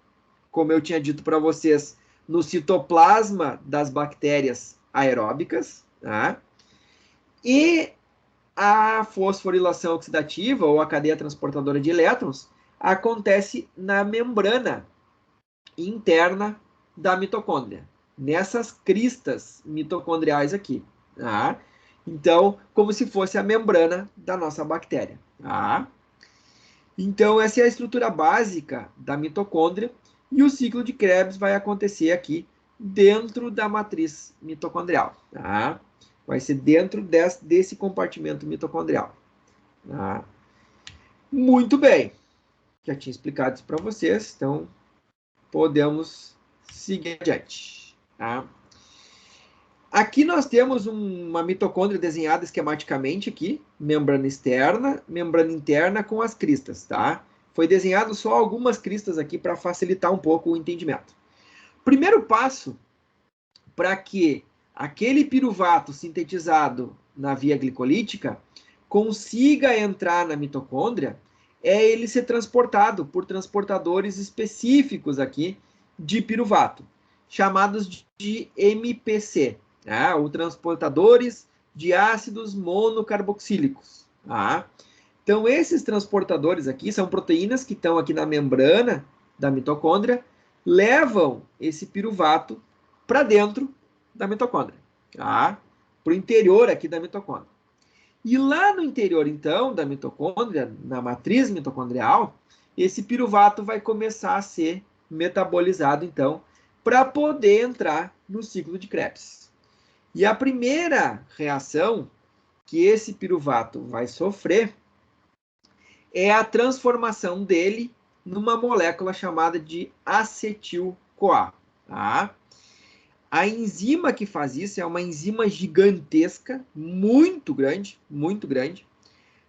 como eu tinha dito para vocês, no citoplasma das bactérias aeróbicas, tá? E a fosforilação oxidativa, ou a cadeia transportadora de elétrons, acontece na membrana interna da mitocôndria, nessas cristas mitocondriais aqui. Tá? Então, como se fosse a membrana da nossa bactéria. Tá? Então, essa é a estrutura básica da mitocôndria, e o ciclo de Krebs vai acontecer aqui dentro da matriz mitocondrial. Tá? Vai ser dentro desse compartimento mitocondrial. Tá? Muito bem. Já tinha explicado isso para vocês, então podemos seguir adiante. Tá? Aqui nós temos uma mitocôndria desenhada esquematicamente aqui, membrana externa, membrana interna com as cristas, tá? Foi desenhado só algumas cristas aqui para facilitar um pouco o entendimento. Primeiro passo para que aquele piruvato sintetizado na via glicolítica consiga entrar na mitocôndria é ele ser transportado por transportadores específicos aqui de piruvato, chamados de MPC, tá? Ou transportadores de ácidos monocarboxílicos. Tá? Então, esses transportadores aqui são proteínas que estão aqui na membrana da mitocôndria, levam esse piruvato para dentro da mitocôndria, tá? Para o interior aqui da mitocôndria. E lá no interior, então, da mitocôndria, na matriz mitocondrial, esse piruvato vai começar a ser metabolizado, então, para poder entrar no ciclo de Krebs. E a primeira reação que esse piruvato vai sofrer é a transformação dele numa molécula chamada de acetil-CoA. Tá? A enzima que faz isso é uma enzima gigantesca, muito grande,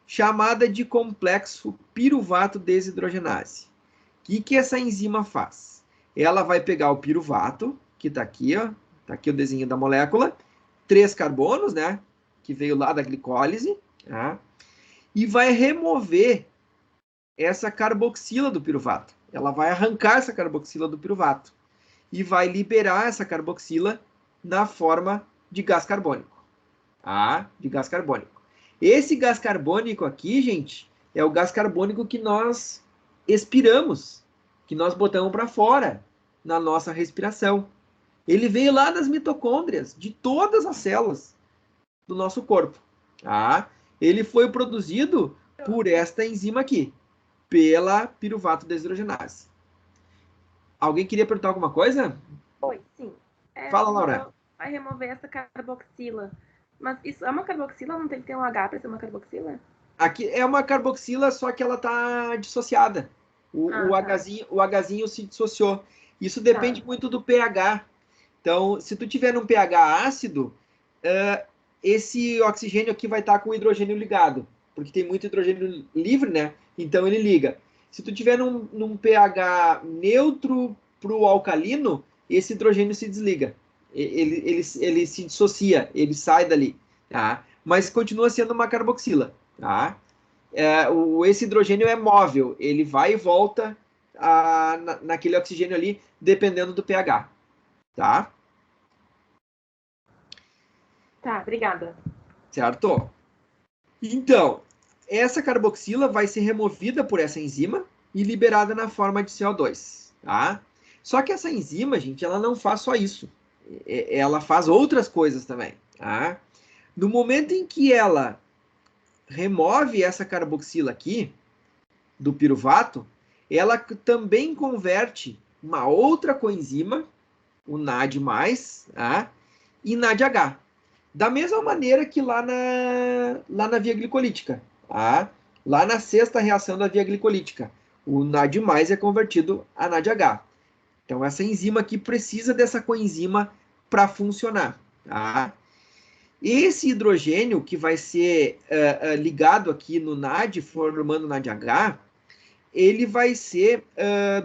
chamada de complexo piruvato desidrogenase. O que essa enzima faz? Ela vai pegar o piruvato, que está aqui, ó, tá aqui o desenho da molécula, 3 carbonos, né, que veio lá da glicólise, tá? E vai remover essa carboxila do piruvato. Ela vai arrancar essa carboxila do piruvato e vai liberar essa carboxila na forma de gás carbônico. Tá? De gás carbônico. Esse gás carbônico aqui, gente, é o gás carbônico que nós expiramos, que nós botamos para fora na nossa respiração. Ele veio lá das mitocôndrias, de todas as células do nosso corpo. Tá? Ele foi produzido por esta enzima aqui, pela piruvato desidrogenase. Alguém queria perguntar alguma coisa? Oi, sim. Fala, Laura. Vai remover essa carboxila. Mas isso é uma carboxila? Não tem que ter um H para ser uma carboxila? Aqui é uma carboxila, só que ela está dissociada. O Hzinho se dissociou. Isso depende muito do pH. Então, se tu tiver num pH ácido, esse oxigênio aqui vai estar com o hidrogênio ligado, porque tem muito hidrogênio livre, né? Então ele liga. Se tu tiver num pH neutro para o alcalino, esse hidrogênio se desliga. Ele se dissocia, ele sai dali. Tá? Mas continua sendo uma carboxila. Tá? Esse hidrogênio é móvel, ele vai e volta naquele oxigênio ali, dependendo do pH. Tá? Tá, obrigada. Certo? Então, essa carboxila vai ser removida por essa enzima e liberada na forma de CO2. Tá? Só que essa enzima, gente, ela não faz só isso. Ela faz outras coisas também. Tá? No momento em que ela remove essa carboxila aqui do piruvato, ela também converte uma outra coenzima, o NAD+, tá? em NADH. Da mesma maneira que lá na via glicolítica. Tá? Lá na sexta reação da via glicolítica. O NAD+ é convertido a NADH. Então, essa enzima aqui precisa dessa coenzima para funcionar. Tá? Esse hidrogênio que vai ser ligado aqui no NAD, formando NADH, ele vai ser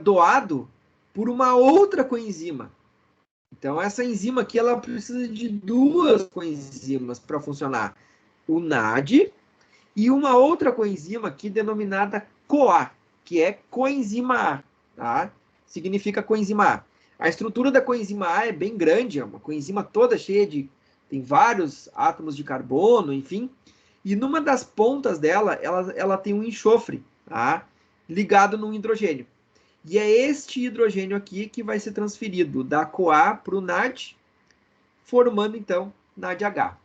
doado por uma outra coenzima. Então, essa enzima aqui, ela precisa de duas coenzimas para funcionar. O NAD e uma outra coenzima aqui denominada CoA, que é coenzima A. Tá? Significa coenzima A. A estrutura da coenzima A é bem grande, é uma coenzima toda cheia de... tem vários átomos de carbono, enfim. E numa das pontas dela, ela tem um enxofre, tá? Ligado num hidrogênio. E é este hidrogênio aqui que vai ser transferido da CoA para o NAD, formando, então, NADH.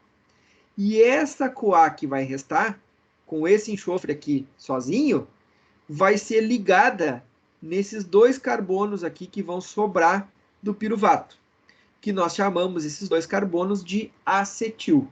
E essa CoA que vai restar, com esse enxofre aqui sozinho, vai ser ligada nesses dois carbonos aqui que vão sobrar do piruvato, que nós chamamos esses dois carbonos de acetil.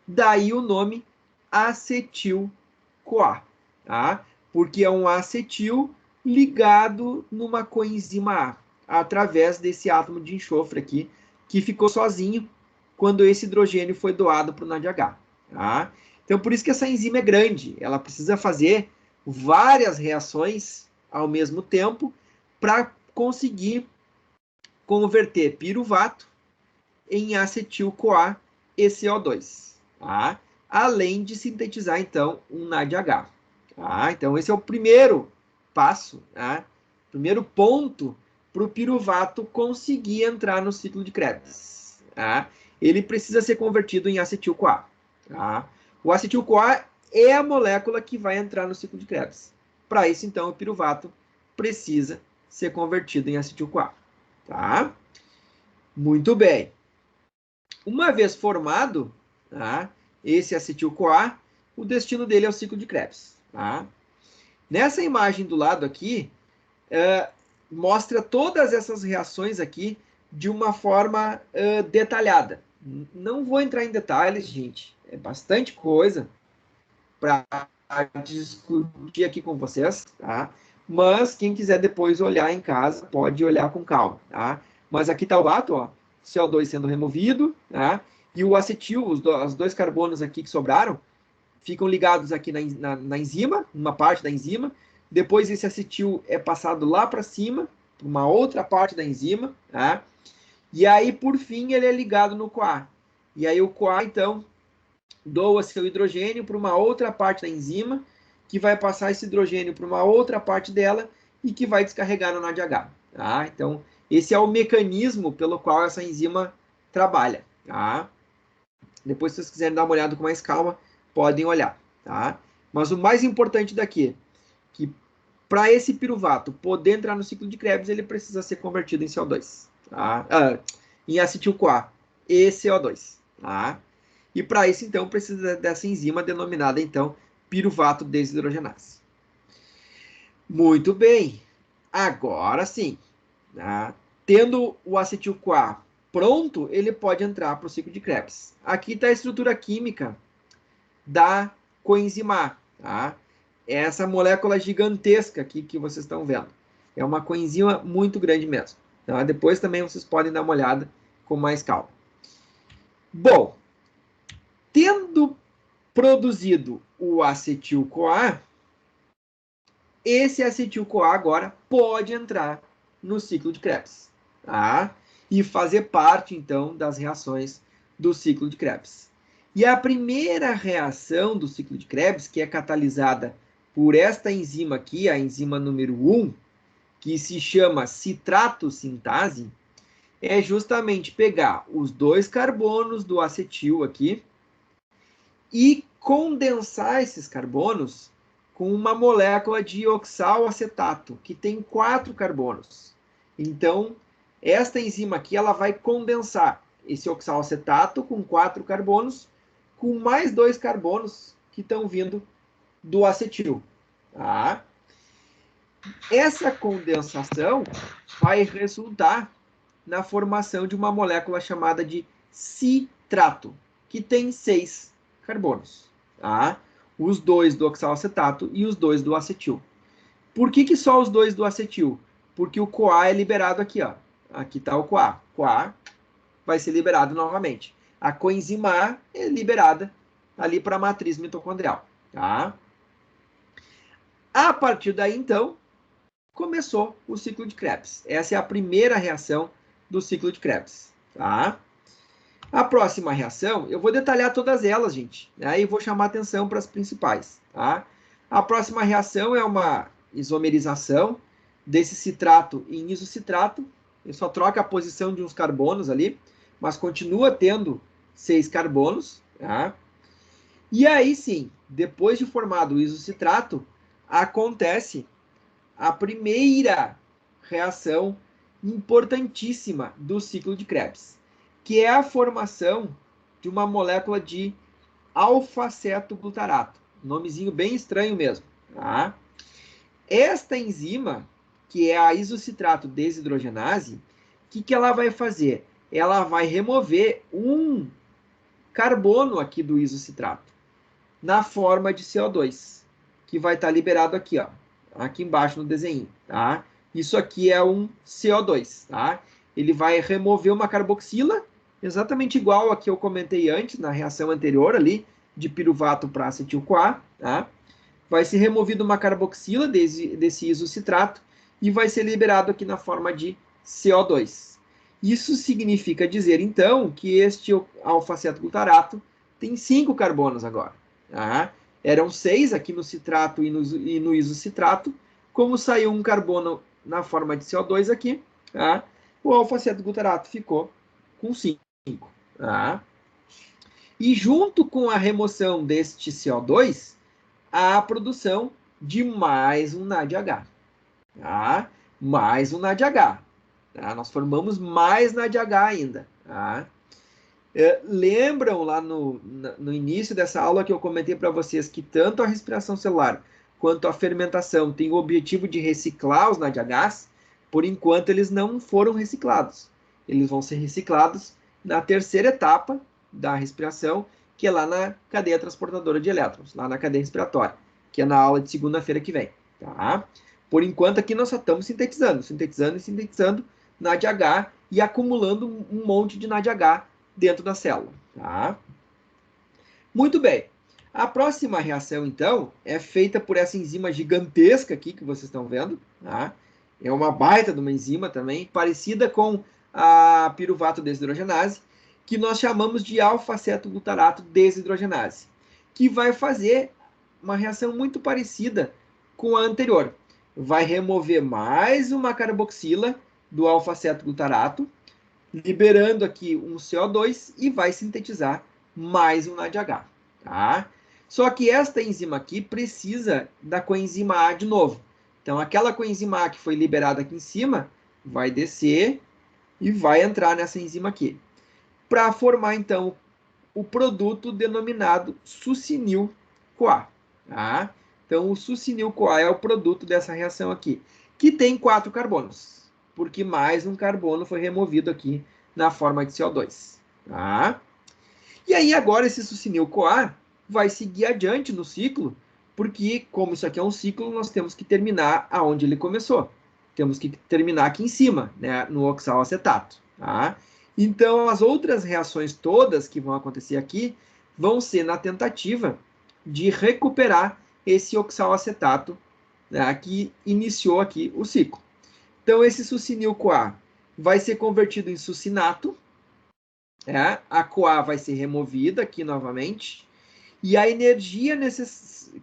Daí o nome acetil-CoA, tá? Porque é um acetil ligado numa coenzima A, através desse átomo de enxofre aqui, que ficou sozinho quando esse hidrogênio foi doado para o NADH. Tá? Então, por isso que essa enzima é grande. Ela precisa fazer várias reações ao mesmo tempo para conseguir converter piruvato em acetil-CoA e CO2. Tá? Além de sintetizar, então, um NADH. Tá? Então, esse é o primeiro passo, tá? Primeiro ponto para o piruvato conseguir entrar no ciclo de Krebs. Tá? Ele precisa ser convertido em acetil-CoA. Tá? O acetil-CoA é a molécula que vai entrar no ciclo de Krebs. Para isso, então, o piruvato precisa ser convertido em acetil-CoA. Tá? Muito bem. Uma vez formado, tá, esse acetil-CoA, o destino dele é o ciclo de Krebs. Tá? Nessa imagem do lado aqui, mostra todas essas reações aqui de uma forma detalhada. Não vou entrar em detalhes, gente. É bastante coisa para discutir aqui com vocês, tá? Mas quem quiser depois olhar em casa, pode olhar com calma, tá? Mas aqui está o ato, ó, CO2 sendo removido, tá? E o acetil, os dois carbonos aqui que sobraram, ficam ligados aqui na enzima, numa parte da enzima. Depois esse acetil é passado lá para cima, para uma outra parte da enzima, tá? E aí, por fim, ele é ligado no CoA. E aí o CoA, então, doa seu hidrogênio para uma outra parte da enzima, que vai passar esse hidrogênio para uma outra parte dela e que vai descarregar no NADH. Tá? Então, esse é o mecanismo pelo qual essa enzima trabalha. Tá? Depois, se vocês quiserem dar uma olhada com mais calma, podem olhar. Tá? Mas o mais importante daqui é que para esse piruvato poder entrar no ciclo de Krebs, ele precisa ser convertido em CO2. Tá? Em acetil-CoA e CO2. Tá? E para isso, então, precisa dessa enzima denominada, então, piruvato desidrogenase. Muito bem. Agora sim. Tá? Tendo o acetil-CoA pronto, ele pode entrar para o ciclo de Krebs. Aqui está a estrutura química da coenzima A. Tá? É essa molécula gigantesca aqui que vocês estão vendo. É uma coenzima muito grande mesmo. Tá? Depois também vocês podem dar uma olhada com mais calma. Bom, tendo produzido o acetil-CoA, esse acetil-CoA agora pode entrar no ciclo de Krebs, tá? E fazer parte, então, das reações do ciclo de Krebs. E a primeira reação do ciclo de Krebs, que é catalisada por esta enzima aqui, a enzima número 1, que se chama citrato sintase, é justamente pegar os dois carbonos do acetil aqui e condensar esses carbonos com uma molécula de oxalacetato, que tem 4 carbonos. Então, esta enzima aqui ela vai condensar esse oxalacetato com 4 carbonos, com mais 2 carbonos que estão vindo do acetil. Tá? Essa condensação vai resultar na formação de uma molécula chamada de citrato, que tem 6 carbonos. Tá? Os 2 do oxalacetato e os 2 do acetil. Por que só os dois do acetil? Porque o CoA é liberado aqui, ó. Aqui está o CoA. CoA vai ser liberado novamente. A coenzima A é liberada ali para a matriz mitocondrial, tá? A partir daí, então, começou o ciclo de Krebs. Essa é a primeira reação do ciclo de Krebs, tá? A próxima reação, eu vou detalhar todas elas, gente, né? E vou chamar atenção para as principais, tá? A próxima reação é uma isomerização desse citrato em isocitrato. Ele só troca a posição de uns carbonos ali, mas continua tendo 6 carbonos, tá? E aí sim, depois de formado o isocitrato, acontece a primeira reação importantíssima do ciclo de Krebs, que é a formação de uma molécula de alfa-cetoglutarato. Nomezinho bem estranho mesmo, tá? Esta enzima, que é a isocitrato desidrogenase, o que ela vai fazer? Ela vai remover um carbono aqui do isocitrato, na forma de CO2, que vai estar liberado aqui, ó, aqui embaixo no desenho, tá? Isso aqui é um CO2, tá? Ele vai remover uma carboxila, exatamente igual a que eu comentei antes, na reação anterior ali, de piruvato para acetil-CoA, tá? Vai ser removido uma carboxila desse isocitrato e vai ser liberado aqui na forma de CO2. Isso significa dizer, então, que este alfa-cetoglutarato tem 5 carbonos agora, tá? Eram 6 aqui no citrato e no isocitrato. Como saiu um carbono na forma de CO2 aqui, tá? O alfa-cetoglutarato ficou com 5. Tá? E junto com a remoção deste CO2, há a produção de mais um NADH. Tá? Mais um NADH. Tá? Nós formamos mais NADH ainda. Tá? Lembram lá no início dessa aula que eu comentei para vocês que tanto a respiração celular quanto a fermentação tem o objetivo de reciclar os NADHs? Por enquanto, eles não foram reciclados. Eles vão ser reciclados na terceira etapa da respiração, que é lá na cadeia transportadora de elétrons, lá na cadeia respiratória, que é na aula de segunda-feira que vem. Tá? Por enquanto, aqui nós só estamos sintetizando NADH e acumulando um monte de NADH dentro da célula. Tá? Muito bem. A próxima reação, então, é feita por essa enzima gigantesca aqui que vocês estão vendo. Tá? É uma baita de uma enzima também, parecida com a piruvato desidrogenase, que nós chamamos de alfa-cetoglutarato desidrogenase, que vai fazer uma reação muito parecida com a anterior. Vai remover mais uma carboxila do alfa-cetoglutarato, liberando aqui um CO2 e vai sintetizar mais um NADH. Tá? Só que esta enzima aqui precisa da coenzima A de novo. Então, aquela coenzima A que foi liberada aqui em cima vai descer e vai entrar nessa enzima aqui, para formar, então, o produto denominado succinil-CoA. Tá? Então, o succinil-CoA é o produto dessa reação aqui, que tem 4 carbonos, porque mais um carbono foi removido aqui na forma de CO2. Tá? E aí, agora, esse succinil-CoA vai seguir adiante no ciclo, porque, como isso aqui é um ciclo, nós temos que terminar aonde ele começou. Temos que terminar aqui em cima, né, no oxalacetato. Tá? Então, as outras reações todas que vão acontecer aqui vão ser na tentativa de recuperar esse oxalacetato, né, que iniciou aqui o ciclo. Então, esse succinil-CoA vai ser convertido em succinato, a CoA vai ser removida aqui novamente, e a energia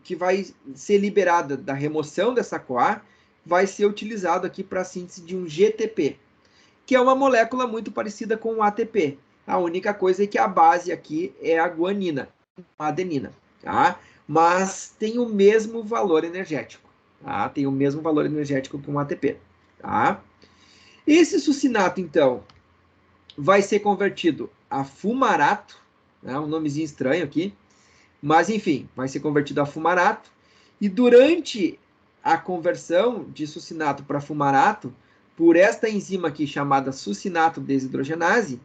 que vai ser liberada da remoção dessa CoA vai ser utilizada aqui para a síntese de um GTP, que é uma molécula muito parecida com o ATP. A única coisa é que a base aqui é a guanina, a adenina, tá? Mas tem o mesmo valor energético, tá? Tem o mesmo valor energético que um ATP, tá? Esse succinato, então, vai ser convertido a fumarato, né? Um nomezinho estranho aqui, mas enfim, vai ser convertido a fumarato, e durante a conversão de succinato para fumarato, por esta enzima aqui chamada succinato desidrogenase,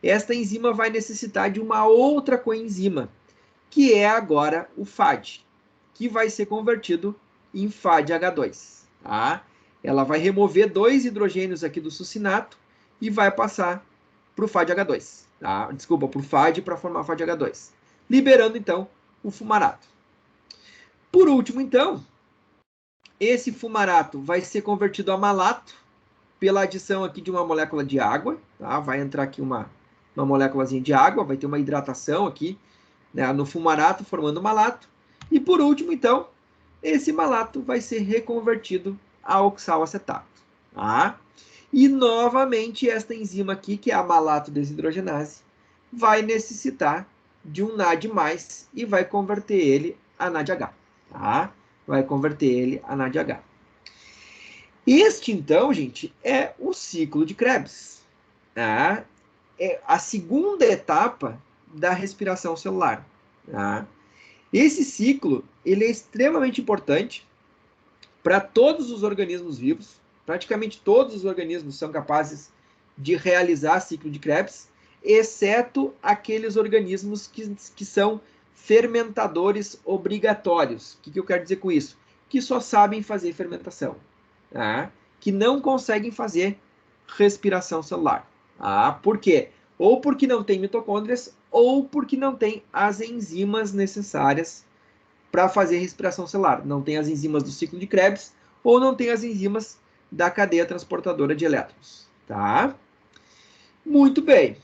esta enzima vai necessitar de uma outra coenzima, que é agora o FAD, que vai ser convertido em FADH2. tá? Ela vai remover 2 hidrogênios aqui do succinato e vai passar para o FADH2, tá? Desculpa, para o FAD para formar FADH2, liberando então o fumarato. Por último, então, esse fumarato vai ser convertido a malato pela adição aqui de uma molécula de água, tá? Vai entrar aqui uma moléculazinha de água, vai ter uma hidratação aqui, né, no fumarato, formando malato. E por último, então, esse malato vai ser reconvertido a oxalacetato, tá? E novamente esta enzima aqui, que é a malato desidrogenase, vai necessitar de um NAD+, e vai converter ele a NADH, tá? Vai converter ele a NADH. Este, então, gente, é o ciclo de Krebs, tá? É a segunda etapa da respiração celular, tá? Esse ciclo, ele é extremamente importante para todos os organismos vivos. Praticamente todos os organismos são capazes de realizar ciclo de Krebs, exceto aqueles organismos que são fermentadores obrigatórios. O que eu quero dizer com isso? Que só sabem fazer fermentação, tá? Que não conseguem fazer respiração celular. Tá? Por quê? Ou porque não tem mitocôndrias, ou porque não tem as enzimas necessárias para fazer respiração celular. Não tem as enzimas do ciclo de Krebs, ou não tem as enzimas da cadeia transportadora de elétrons. Tá? Muito bem.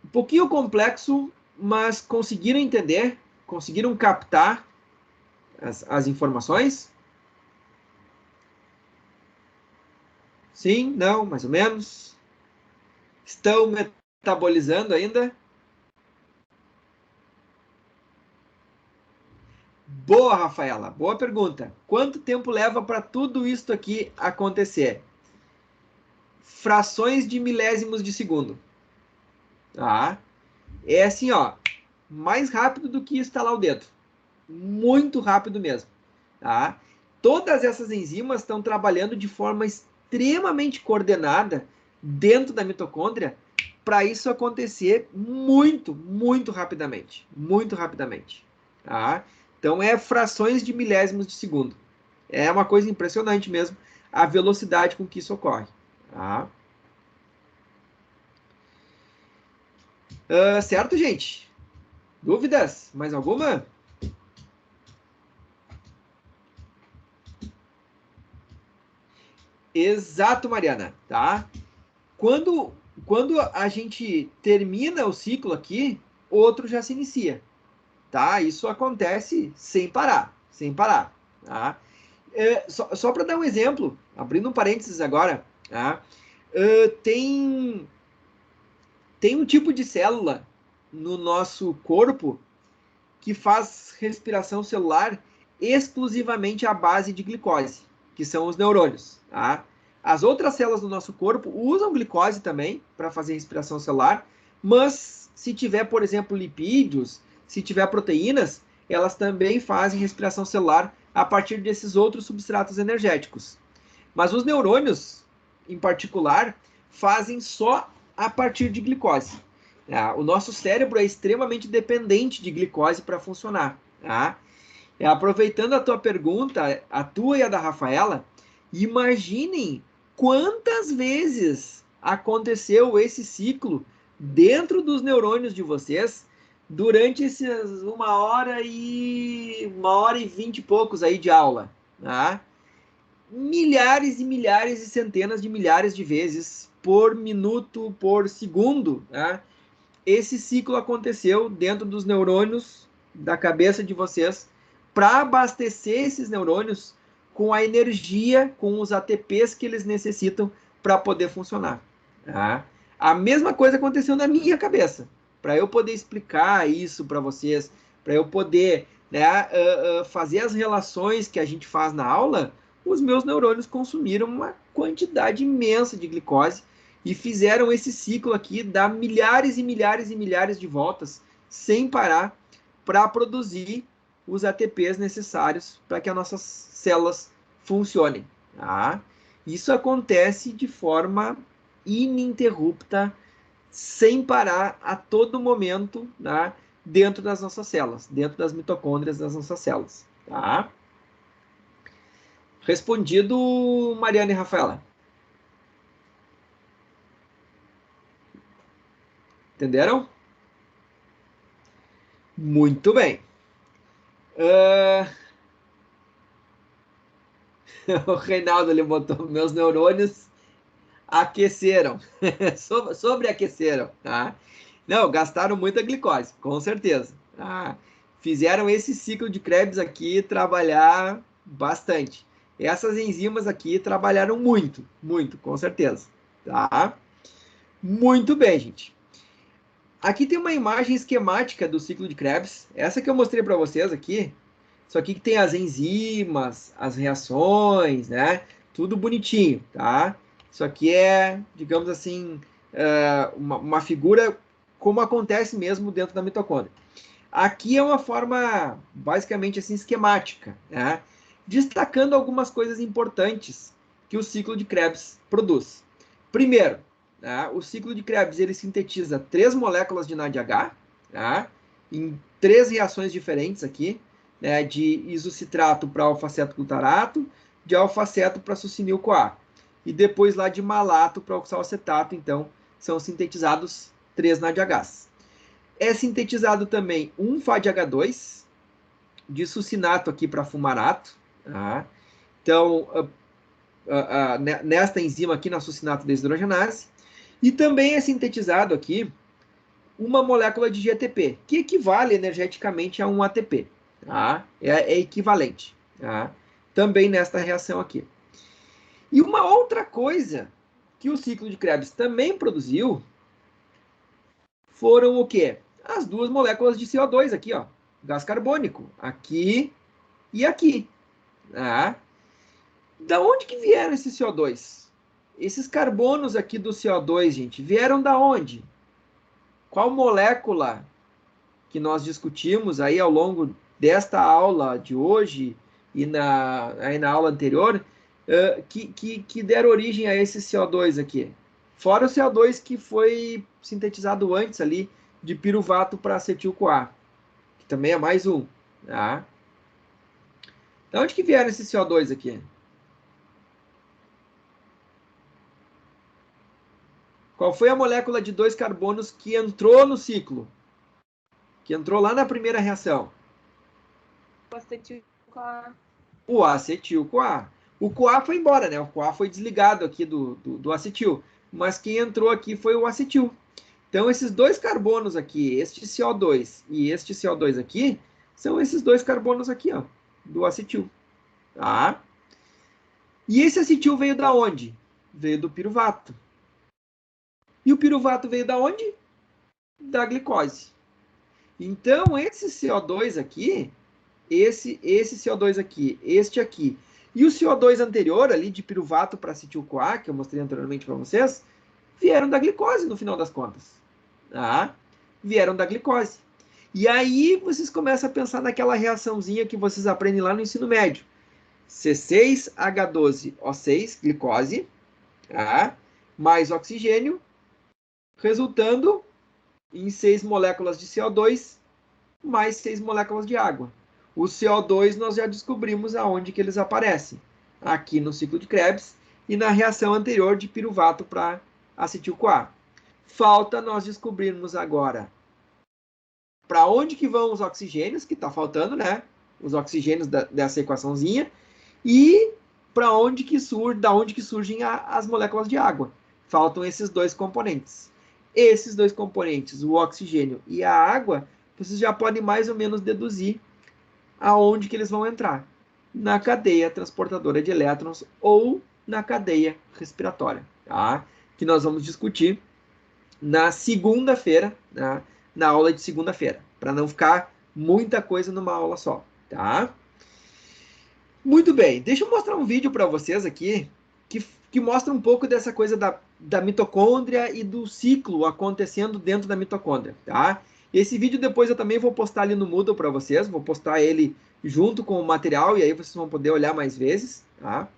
Um pouquinho complexo, mas conseguiram entender? Conseguiram captar as informações? Sim? Não? Mais ou menos? Estão metabolizando ainda? Boa, Rafaela. Boa pergunta. Quanto tempo leva para tudo isso aqui acontecer? Frações de milésimos de segundo. Tá? É assim, ó, mais rápido do que estalar o dedo. Muito rápido mesmo. Tá? Todas essas enzimas estão trabalhando de forma extremamente coordenada dentro da mitocôndria para isso acontecer muito, muito rapidamente. Muito rapidamente. Tá? Então, é frações de milésimos de segundo. É uma coisa impressionante mesmo a velocidade com que isso ocorre. Tá? Certo, gente? Dúvidas? Mais alguma? Exato, Mariana. Tá? Quando a gente termina o ciclo aqui, outro já se inicia. Tá? Isso acontece sem parar. Sem parar. Tá? Só para dar um exemplo, abrindo um parênteses agora, tá? Tem um tipo de célula no nosso corpo que faz respiração celular exclusivamente à base de glicose, que são os neurônios. Tá? As outras células do nosso corpo usam glicose também para fazer respiração celular, mas se tiver, por exemplo, lipídios, se tiver proteínas, elas também fazem respiração celular a partir desses outros substratos energéticos. Mas os neurônios, em particular, fazem só a partir de glicose. O nosso cérebro é extremamente dependente de glicose para funcionar. Tá? Aproveitando a tua pergunta, a tua e a da Rafaela, imaginem quantas vezes aconteceu esse ciclo dentro dos neurônios de vocês durante esses 1h20 e poucos aí de aula. Tá? Milhares e milhares e centenas de milhares de vezes por minuto, por segundo. Tá? Esse ciclo aconteceu dentro dos neurônios da cabeça de vocês para abastecer esses neurônios com a energia, com os ATPs que eles necessitam para poder funcionar. Tá? A mesma coisa aconteceu na minha cabeça. Para eu poder explicar isso para vocês, para eu poder, né, fazer as relações que a gente faz na aula, os meus neurônios consumiram uma quantidade imensa de glicose e fizeram esse ciclo aqui dar milhares e milhares e milhares de voltas sem parar para produzir os ATPs necessários para que as nossas células funcionem. Tá? Isso acontece de forma ininterrupta, sem parar, a todo momento, tá? Dentro das nossas células, dentro das mitocôndrias das nossas células. Tá? Respondido, Mariana e Rafaela. Entenderam? Muito bem. O Reinaldo ele botou meus neurônios aqueceram. Sobreaqueceram, tá? Não, gastaram muita glicose, com certeza. Ah, fizeram esse ciclo de Krebs aqui trabalhar bastante. Essas enzimas aqui trabalharam muito, muito, com certeza. Tá? Muito bem, gente. Aqui tem uma imagem esquemática do ciclo de Krebs. Essa que eu mostrei para vocês aqui. Isso aqui que tem as enzimas, as reações, né? Tudo bonitinho, tá? Isso aqui é, digamos assim, uma figura como acontece mesmo dentro da mitocôndria. Aqui é uma forma basicamente assim esquemática, né? Destacando algumas coisas importantes que o ciclo de Krebs produz. Primeiro, né, o ciclo de Krebs ele sintetiza 3 moléculas de NADH, né, em 3 reações diferentes aqui, né, de isocitrato para alfa-cetoglutarato, de alfa-ceto para succinil-CoA, e depois lá de malato para oxalacetato, então são sintetizados 3 NADHs. É sintetizado também um FADH2, de succinato aqui para fumarato, tá? Então, nesta enzima aqui, na succinato desidrogenase, e também é sintetizado aqui uma molécula de GTP, que equivale energeticamente a um ATP, tá? É equivalente, tá? Também nesta reação aqui. E uma outra coisa que o ciclo de Krebs também produziu foram o quê? As 2 moléculas de CO2 aqui, ó, gás carbônico, aqui e aqui. Tá? Da onde que vieram esses CO2? Esses carbonos aqui do CO2, gente, vieram da onde? Qual molécula que nós discutimos aí ao longo desta aula de hoje e aí na aula anterior, que deram origem a esse CO2 aqui? Fora o CO2 que foi sintetizado antes ali de piruvato para acetil-CoA, que também é mais um. Tá? De onde que vieram esses CO2 aqui? Qual foi a molécula de 2 carbonos que entrou no ciclo? Que entrou lá na primeira reação? O acetil-CoA. O acetil-CoA. O CoA foi embora, né? O CoA foi desligado aqui do acetil. Mas quem entrou aqui foi o acetil. Então, esses 2 carbonos aqui, este CO2 e este CO2 aqui, são esses 2 carbonos aqui, ó, do acetil. Tá? E esse acetil veio da onde? Veio do piruvato. E o piruvato veio da onde? Da glicose. Então, esse CO2 aqui, esse CO2 aqui, este aqui, e o CO2 anterior ali de piruvato para acetil-CoA, que eu mostrei anteriormente para vocês, vieram da glicose no final das contas. Tá? Vieram da glicose. E aí vocês começam a pensar naquela reaçãozinha que vocês aprendem lá no ensino médio. C6H12O6, glicose, tá? Mais oxigênio, resultando em 6 moléculas de CO2 mais 6 moléculas de água. O CO2 nós já descobrimos aonde que eles aparecem. Aqui no ciclo de Krebs e na reação anterior de piruvato para acetil-CoA. Falta nós descobrirmos agora para onde que vão os oxigênios, que está faltando, né? Os oxigênios dessa equaçãozinha. E para onde que da onde que surgem as moléculas de água. Faltam esses 2 componentes. Esses 2 componentes, o oxigênio e a água, vocês já podem mais ou menos deduzir aonde que eles vão entrar. Na cadeia transportadora de elétrons ou na cadeia respiratória, tá? Que nós vamos discutir na segunda-feira, né? Na aula de segunda-feira, para não ficar muita coisa numa aula só, tá? Muito bem, deixa eu mostrar um vídeo para vocês aqui que mostra um pouco dessa coisa da mitocôndria e do ciclo acontecendo dentro da mitocôndria, tá? Esse vídeo depois eu também vou postar ali no Moodle para vocês, vou postar ele junto com o material e aí vocês vão poder olhar mais vezes, tá?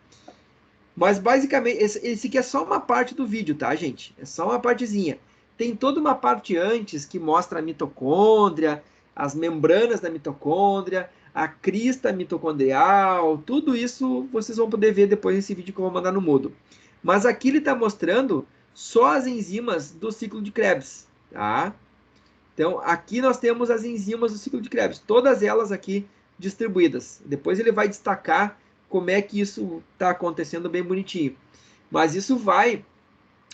Mas basicamente, esse aqui é só uma parte do vídeo, tá, gente? É só uma partezinha. Tem toda uma parte antes que mostra a mitocôndria, as membranas da mitocôndria, a crista mitocondrial, tudo isso vocês vão poder ver depois nesse vídeo que eu vou mandar no Moodle. Mas aqui ele está mostrando só as enzimas do ciclo de Krebs, tá? Então, aqui nós temos as enzimas do ciclo de Krebs, todas elas aqui distribuídas. Depois ele vai destacar como é que isso está acontecendo bem bonitinho. Mas isso vai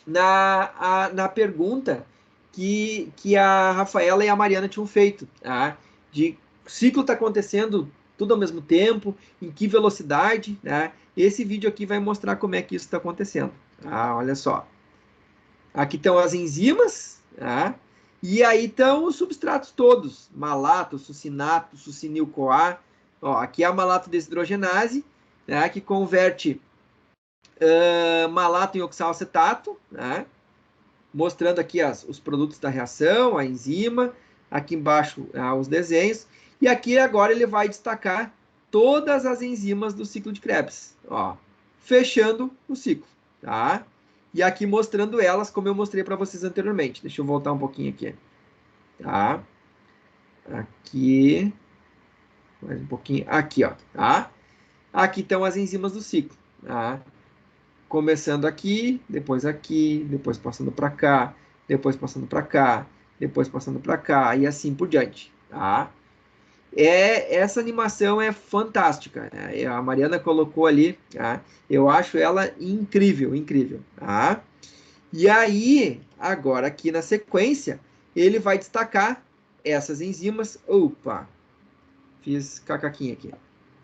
na pergunta que a Rafaela e a Mariana tinham feito, tá? De o ciclo está acontecendo tudo ao mesmo tempo, em que velocidade, né? Esse vídeo aqui vai mostrar como é que isso está acontecendo. Tá? Olha só. Aqui estão as enzimas, tá? E aí estão os substratos todos, malato, succinato, succinil-CoA. Ó, aqui é a malato desidrogenase, né, que converte malato em oxalacetato, né, mostrando aqui os produtos da reação, a enzima, aqui embaixo os desenhos, e aqui agora ele vai destacar todas as enzimas do ciclo de Krebs, ó, fechando o ciclo, tá? E aqui mostrando elas, como eu mostrei para vocês anteriormente. Deixa eu voltar um pouquinho aqui. Tá? Aqui. Mais um pouquinho. Aqui, ó. Tá? Aqui estão as enzimas do ciclo. Tá? Começando aqui, depois passando para cá, depois passando para cá, depois passando para cá, e assim por diante. Tá? Essa animação é fantástica. Né? A Mariana colocou ali, tá? Eu acho ela incrível, incrível. Tá? E aí, agora aqui na sequência, ele vai destacar essas enzimas. Opa, fiz cacaquinha aqui.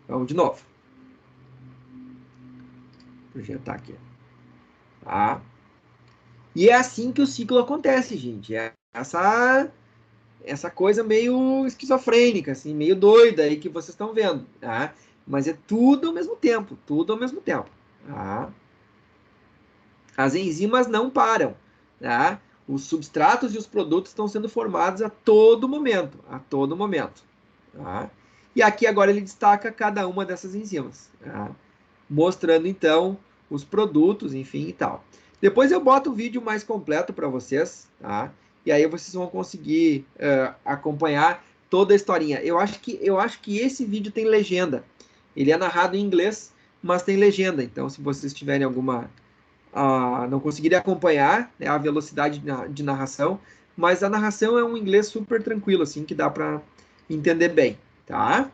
Vamos de novo. Projetar aqui. Tá? E é assim que o ciclo acontece, gente. É essa coisa meio esquizofrênica, assim, meio doida aí que vocês estão vendo, tá? Mas é tudo ao mesmo tempo, tudo ao mesmo tempo, tá? As enzimas não param, tá? Os substratos e os produtos estão sendo formados a todo momento, tá? E aqui agora ele destaca cada uma dessas enzimas, tá? Mostrando então os produtos, enfim e tal. Depois eu boto o vídeo mais completo para vocês, tá? E aí vocês vão conseguir acompanhar toda a historinha. Eu acho que esse vídeo tem legenda. Ele é narrado em inglês, mas tem legenda. Então, se vocês tiverem alguma... não conseguiria acompanhar, né, a velocidade de narração, mas a narração é um inglês super tranquilo, assim, que dá para entender bem, tá?